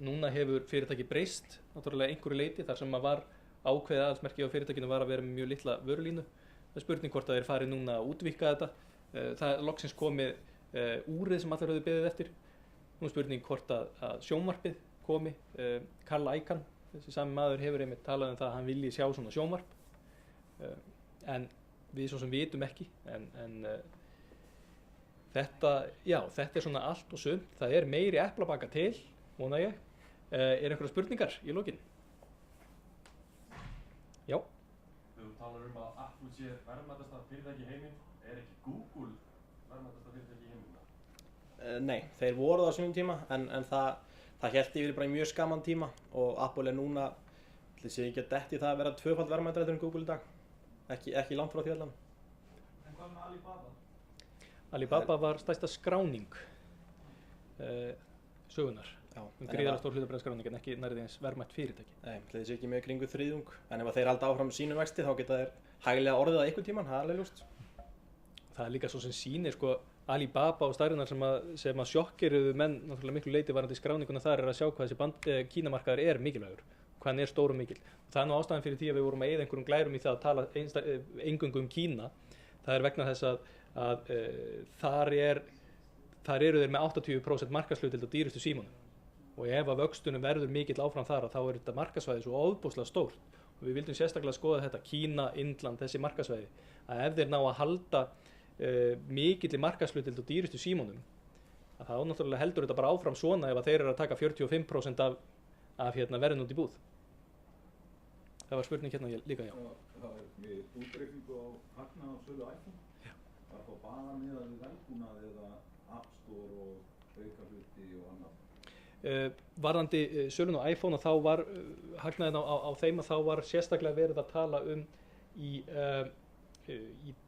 Núna hefur fyrirtæki breyst náttúrulega einhverju leyti þar sem var ákveðið aðalsmerki á fyrirtækinu var að vera með mjög litla vörulínu. Það er spurning hvort að þeir fari núna að útvíkka þetta. Það er loksins komið úrið sem allir höfðu beðið eftir. Nú er spurning hvort að sjónvarpið komi. Carl Icahn, þessi sami maður, hefur einmitt talað það að hann vilji sjá svona sjónvarp. En við svo sem vitum ekki. En þetta er svona allt og sumt. Það er meiri epla að baka til, vona ég. Er einhverjar spurningar í lokin? Já. Þú talar að Apple sé verðmætasta fyrirtæki í heiminn. Er ekki Google verðmætasta fyrirtæki í heiminn? Nei, þeir voru það á sínum tíma en það hélt yfir bara í mjög skaman tíma og Apple er núna, ætli sé ekki að detti það að vera tvöfalt verðmætari en Google í dag. Ekki langt frá því allan. En hvað með Alibaba? Alibaba var stærsta skráning sögunar. Gríðarlega stór hlutabréfaskráning en ekki nærri eins verðmætt fyrirtæki. Nei, ætli sé ekki með kringu þriðjung. En ef þeir halda áfram sínum vexti þá geta þeir hæglega orðið að einhvern tímann, það er alveg ljóst. Það er líka svo sem sýnir Alibaba og stærðunar sem að sjokkeruðu menn náttúrulega miklu leyti varandi skráninguna þar að sjá hvað þessi kínamarkaður er mikilvægur, hvað hann er stór og mikil. Og það er nú ástæðan fyrir því að við vorum að eyða einhverjum glærum í það að tala eingöngu Kína. Það er vegna þess að þar eru þeir með 80% markaðshlutdeild á dýrustu símunum. Og ef að vöxtunum verður mikill áfram þar þá er þetta markaðsvæði svo ofboðslega stórt. Og við vildum sérstaklega skoða þetta Kína, Indland, þessi markaðsvæði. Að ef þeir ná að halda mikilli markaðshlutdeild á dýrustu símunum að þá náttúrulega heldur þetta bara áfram svona ef að þeir eru að taka 45% af verðin út í búð. Það var spurning hérna líka, já. Það er með útreikningu á hagnað á sölu iPhone. Já. Var það bara með að við velbúnað eða App Store og auka hluti og annað? Varðandi sölun á iPhone og þá var hagnaðin á þeim að þá var sérstaklega verið að tala í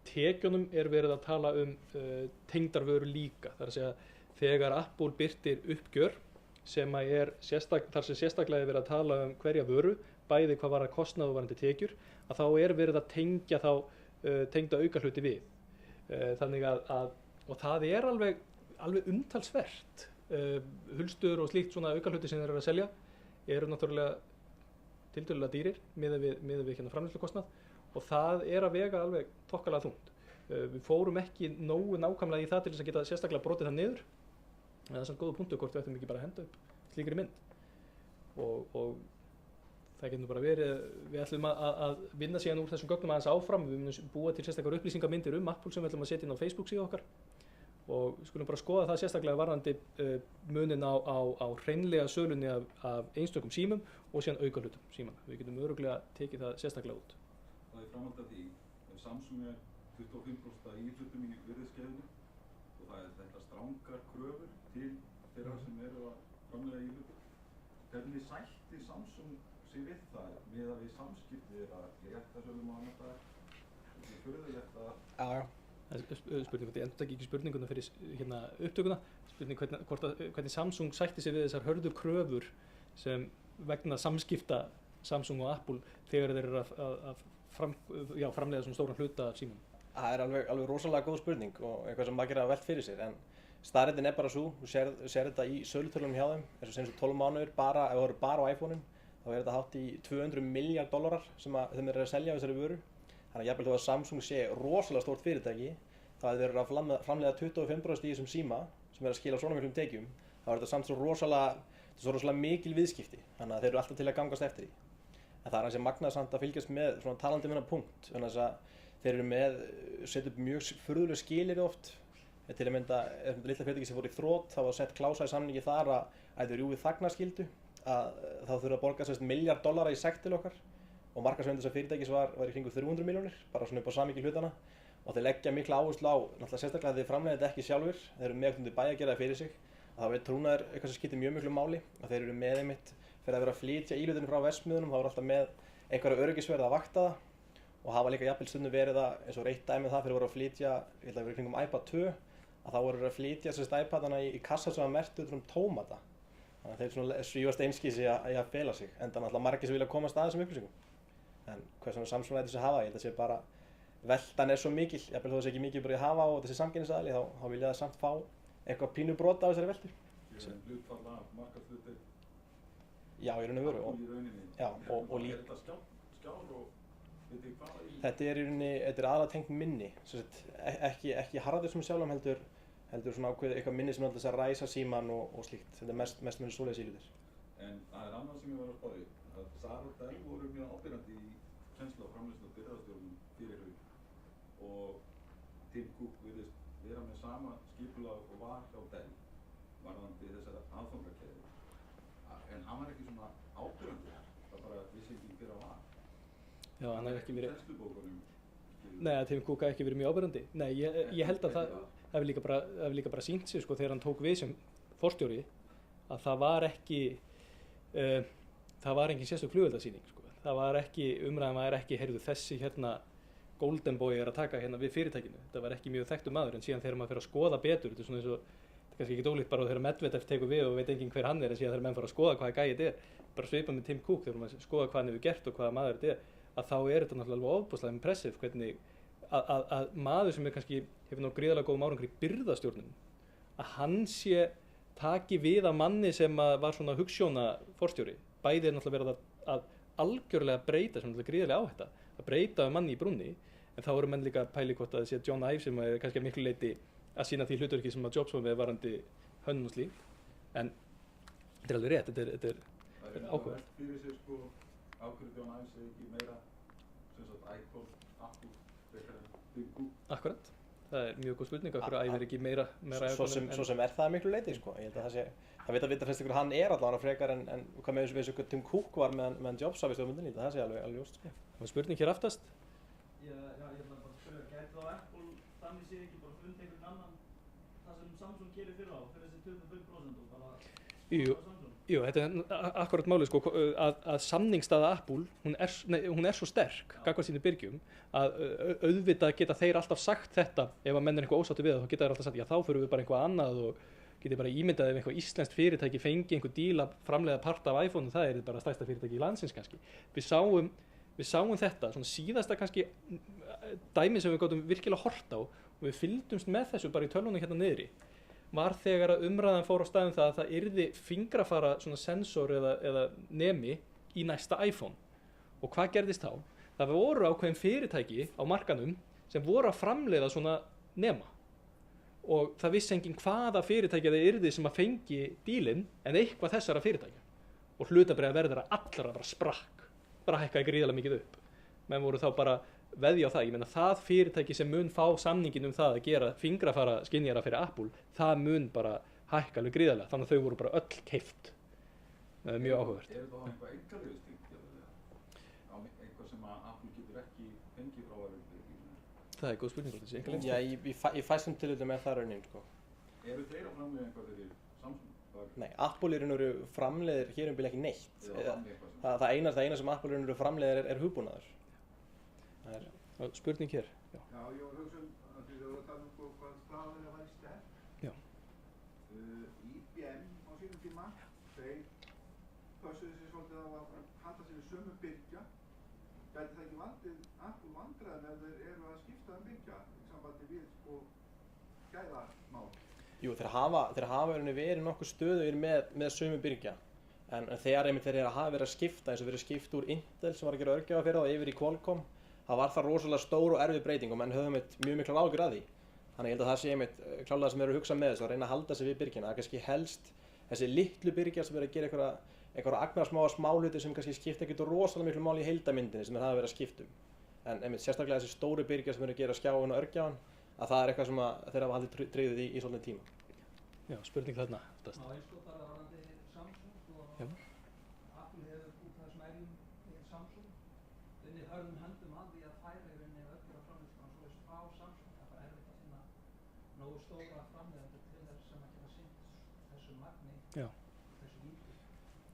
tekjunum er verið að tala tengdarvöru líka. Það er að segja þegar Apple birtir uppgjör sem þar sem sérstaklega er verið að tala hverja vöru, bæði hvað var að kostnað og varandi tekjur, að þá er verið að tengja þá tengda aukahluti við. Þannig og það er alveg umtalsvert. Hulstur og slíkt svona aukahluti sem þeir eru að selja eru náttúrulega tiltölulega dýrir miðað við hérna framleiðslukostnað og það er að vega alveg þokkalega þungt. Við fórum ekki nógu nákvæmlega í það til þess að geta sérstaklega brotið það niður. En það er samt góða punktur hvort við ættum ekki bara að henda upp slíkri mynd. Og það getur bara verið, við ætlum að vinna síðan úr þessum gögnum aðeins áfram. Við munum búa til sérstaklega upplýsingamyndir Apple sem við ætlum að setja inn á Facebook síðu okkar. Og við skulum bara skoða það sérstaklega varðandi munin á hreinlega sölunni af einstökum símum og síðan aukahlutum símanna. Við getum örugglega tekið það sérstaklega út. Það er framhald af því ef Samsung er 25% íhlutum í virðiskeðjunni og það er þetta strangar kröfur til þeirra sem eru að framleiða íhlutum. Hvernig sætti Samsung sig við það með að við samskipti þeirra í réttarsölum og annað það? Það er furðulegt að... Já. Spurning, ég endur ekki spurninguna fyrir upptökuna. Spurning hvernig Samsung sætti sig við þessar hörðu kröfur sem vegna samskipta Samsung og Apple þegar þeir eru að framleiða svona stóran hluta af símanum. Það er alveg rosalega góð spurning og eitthvað sem maður gerir að velt fyrir sér. En staðreyndin er bara svo, þú sér þetta í sölutölunum hjá þeim, eins og sem 12 mánuðir ef það eru bara á iPhone-um, þá er þetta hátt í $200 miljardar sem þeim eru að selja á þessari vöru. Þannig að jafnvel þó að Samsung sé rosalega stórt fyrirtæki, þá þeir eru að framleiða 25% í þessum síma sem er að skila svona miklum tekjum, þá er þetta samt svo rosalega mikil viðskipti, þannig að þeir eru alltaf til að gangast eftir því. En það er hansi magnað samt að fylgjast með svona talandi um þennan punkt, þannig að þeir eru setja upp mjög furðuleg skilyrði oft. Til að mynda, litla fyrirtæki sem fór í þrot, þá var sett klása í samningi þar að þau rjúfi þagnarskyldu, að þá þurfa að borga $1 miljard í sekt til okkar og markaðsverðið þessa fyrirtækis var í kringum 300 milljónir, bara svona upp á samhengi hlutana og þeir leggja mikla áherslu á, náttúrulega sérstaklega að þeir framleiða þetta ekki sjálfur, þeir eru með bæ að gera það fyrir sig, að það trúnaður eitthvað sem skiptir mjög miklu máli og þeir eru með einmitt fyrir að vera að flytja íhlutunum frá verksmiðjunum, þá eru alltaf með einhverja öryggisverð að vakta það og hafa líka jafnvel stundum verið að, eins og eitt dæmi það fyrir að vera að flytja, ég held að vera kringum iPad 2, að þá voru að flytja iPadana í kassa sem var merktur tómata Þannig að þeir svona svífast einskísi að fela sig, enda náttúrulega margir sem vilja komast að þessum upplýsingum. En hvers vegna Samsung lætur sig hafa, ég held að sé bara, veltan sé mikil, jafnvel þó það sé ekki mikið bara í hafa og þessi samkeppnisaðili, þá vilja það samt fá eitthvað pínu brot af þessari veltu. Sem hlutfall af markaðshlutdeild Já, í raun og veru. í rauninni. Já, og Er þetta skjár og veit ég hvað í? Þetta er í rauninni, þetta er aðalega tengt minni, sem sagt, ekki harður sem sjálfum heldur svona ákveðið eitthvað minni sem alltaf að ræsa síman og slíkt. Þetta er mest með svoleiðis ílutir. En það er annað sem ég var að spá í, að Sara og Dell voru mjög ábyrgandi í kennslu og framleiðslu og birgðastjórnun fyrir hrun og Tim Cook virðist vera með sama skipulag og var hjá Dell varðandi þessara aðfangakeðju. En hann var ekki svona ábyrgandi, það bara vissi ekki hver að var. Já, hann hefði ekki verið, Kennslubókunum. nei, að Tim Cook hafi ekki verið mjög áberandi. Nei, ég held að það hefði líka bara sýnt sig, sko, þegar hann tók við sem forstjóri, að það var engin sérstök flugveldasýning, sko. Það var ekki, umræðan var ekki, heyrðu, þessi hérna Golden Boy er að taka hérna við fyrirtækinu. Það var ekki mjög þekktur maður, en síðan þegar maður fer að skoða betur, þetta er svona eins og, þetta er kannski ekki ólíkt bara þegar Medvedev tekur við og veit enginn hver hann er, en síðan þegar menn fara að skoða hvaða gæi þetta er, bara svipað með Tim Cook, þegar maður skoða hvað hann hefur gert og hvaða maður þetta er, að þá er þetta náttúrulega alveg ofboðslega impressive hvernig að maður sem er kannski hefur náttúrulega gríðarlega góðum árangri í birgðastjórnun, að hann sé taki við af manni sem var svona hugsjóna forstjóri. Bæði er náttúrulega verið að algjörlega breyta, sem náttúrulega gríðarlega áhætta, að breyta af manni í brúnni, en þá eru menn líka að pæli hvort að það sé John Ive sem er kannski að miklu leyti að sína því hlutverki sem að Jobs var með varandi hönnun og slíkt. En þetta er alveg rétt, þetta er áhugavert. Fyrir sér sko ákveður John Ive segir ekki meira sem sagt iPhone, Apple, frekar en Tim Cook. Akkurat. Það er mjög góð spurning, af hverju æfir ekki meira Svo sem er það miklu leyti, sko. Ég held að það veit að vita flest ykkur hann er allavega frekar en hvað með þessu hvað Tim Cook var meðan Jobs hafði stjórnmyndinni, það sé alveg ljóst, sko. Það var spurning hér aftast. Já, ég ætla bara að spyrja, gæti þá Apple þannig séð ekki bara fundið einhvern annan það sem Samsung gerir fyrir þessi 25% og bara Jú. Jú, þetta er akkurat málið, sko, að samningsstaða Apple, hún er svo sterk gagnvart sínum byrgjum, að auðvitað geta þeir alltaf sagt þetta ef að menn er eitthvað ósáttur við það, þá geta þeir alltaf sagt, já, þá förum við bara eitthvað annað og getið bara ímyndað ef eitthvað íslenskt fyrirtæki fengi einhver díl að framleiða part af iPhone, það er bara stærsta fyrirtæki í landsins kannski. Við sáum þetta, svona síðasta kannski dæmi sem við gátum virkilega hort á og við fylgdumst með þessu bara í tölvunum hérna niðri, var þegar að umræðan fór á staðum það að það yrði fingrafara svona sensor eða nemi í næsta iPhone. Og hvað gerðist þá? Það voru ákveðin fyrirtæki á markanum sem voru að framleiða svona nema. Og það vissi enginn hvaða fyrirtæki það yrði sem að fengi dílinn en eitthvað þessara fyrirtækja. Og hlutabréfaverðið allra bara sprakk, bara hækkaði gríðarlega mikið upp. Menn voru þá bara veðja á það, ég meina það fyrirtæki sem mun fá samningin það að gera fingrafara skynjara fyrir Apple, það mun bara hækka alveg gríðarlega, þannig að þau voru bara öll keypt. Það er mjög áhugavert. Er þetta þá eitthvað einkaleyfistengt á eitthvað sem að Apple getur ekki fengið frá öðrum fyrirtækjum? Það er góð spurning, þetta sé einkaleyfistengt. Já, í fæstum tilfellum er það raunin, sko. Eru þeir að framleiða eitthvað fyrir Samsung? Nei, Apple í raun og veru framleiðir hér bil ekki neitt. Það eina sem Apple í raun og veru framleiðir er hugbúnaður. Spurning hér. Já. Já, ég var að hugsa að því þú voru að tala hvað staðan er að væri sterk. Já. IBM á sínum tíma, þeir pössuðu sig svolítið á að halda sér í sömu byrgja. Gæti það ekki Apple vandræðum ef þeir eru að skipta byrgja í sambandi við sko gæðamál? Jú, þeir hafa verið nokkuð stöðugir með sömu byrgja. En þegar þeir eru að hafa verið að skipta, eins og verið skipt úr Intel sem var að gera örgjörfa fyrir það yfir í Qualcomm, það var það rosalega stór og erfið breyting og menn höfum mjög miklar áhyggjur að því. Þannig ég held að það sé klálega sem eru að hugsa með þessu, að reyna að halda sig við byrgjana. Það er kannski helst þessi litlu byrgjar sem eru að gera einhverja agnarsmáa smáhluti sem kannski skipta ekkert rosalega miklu máli í heildamyndinni sem þeir hafa verið að skipta um. En sérstaklega þessi stóru byrgjar sem eru að gera skjáin og örgjafan, að það er eitthvað sem þeir hafa haldið tryggðið í svolítið tíma. Já, spurning þarna. Já, eins og bara varandi Samsung, sko, Apple hefur út af þessum erjum í Samsung unnið hörðum höndum að því að færa í rauninni örgjörfa framleiðslan svo frá Samsung. Það er bara erfitt að finna nógu stóra framleiðendur til þess sem að geta sinnt þessu magni, þessu líti.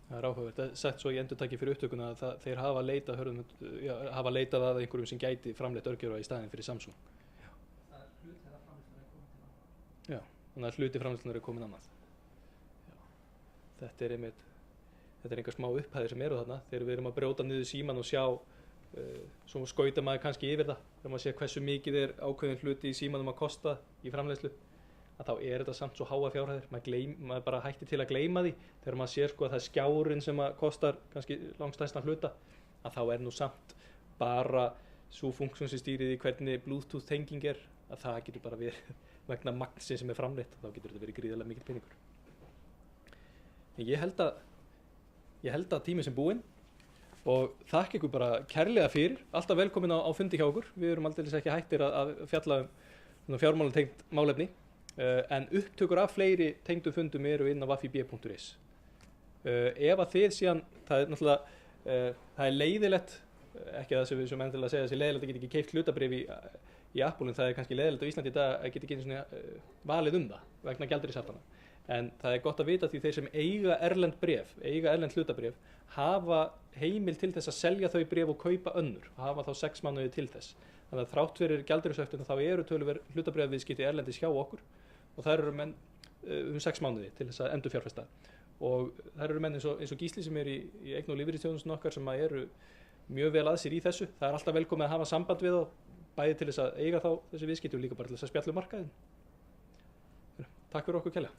Það er áhugavert. Það er sagt svo í endurtaki fyrir upptökuna að þeir hafa leitað að einhverjum sem gæti framleitt örgjörfa í staðinn fyrir Samsung. Það er hluti þeirra framleiðslan er komin til annað. Já, þannig að hluti framleiðslunar er komin annað. Já. þetta er einhver smá upphæðir sem eru þarna þegar við erum að brjóta niður síman og sjá svo skauta maður kannski yfir það þegar maður sé hversu mikið er ákveðin hluti í símanum að kosta í framleiðslu að þá er þetta samt svo háa fjárhæðir maður bara hættir til að gleyma því þegar maður sér sko að það er skjárin sem að kostar kannski langstærstan hluta að þá er nú samt bara svo funksjón sem stýrið í hvernig Bluetooth tenging er að það getur bara verið vegna magnsins sem er framleitt þá getur þetta verið gríðarlega mikill peningur en ég held að tíminn sem búinn og þakka ykkur bara kærlega fyrir alltaf velkomin á fundi hjá okkur við erum aldrei ekki hættir að fjalla um fjármálum tengt málefni en upptökur af fleiri tengdum fundum eru inn á wafib.is ef að þið síðan það er náttúrulega það er leiðilegt ekki það sem við sem endilega segja þessi leiðilegt að geta ekki keypt hlutabréf í Apple en það er kannski leiðilegt á Íslandi í dag að geta ekki einu sinni valið það vegna gjaldeyrishaftana en það er gott að vita því þeir sem eiga erlend hlutabréf hafa heimil til þess að selja þau bréf og kaupa önnur og hafa þá 6 mánuði til þess þannig að þrátt fyrir gjaldeyrishöftuna þá eru töluverð hlutabréfviðskipti erlendis hjá okkur og það eru menn 6 mánuði til þess að endurfjárfesta og það eru menn eins og Gísli sem er í eign- og lífeyrisþjónustunni okkar sem eru mjög vel að sér í þessu það er alltaf velkomið að hafa samband við þá bæði til þess að eiga þá þessi viðskipti og líka bara til þess að spjalla um markaðinn Takk fyrir okkur kærlega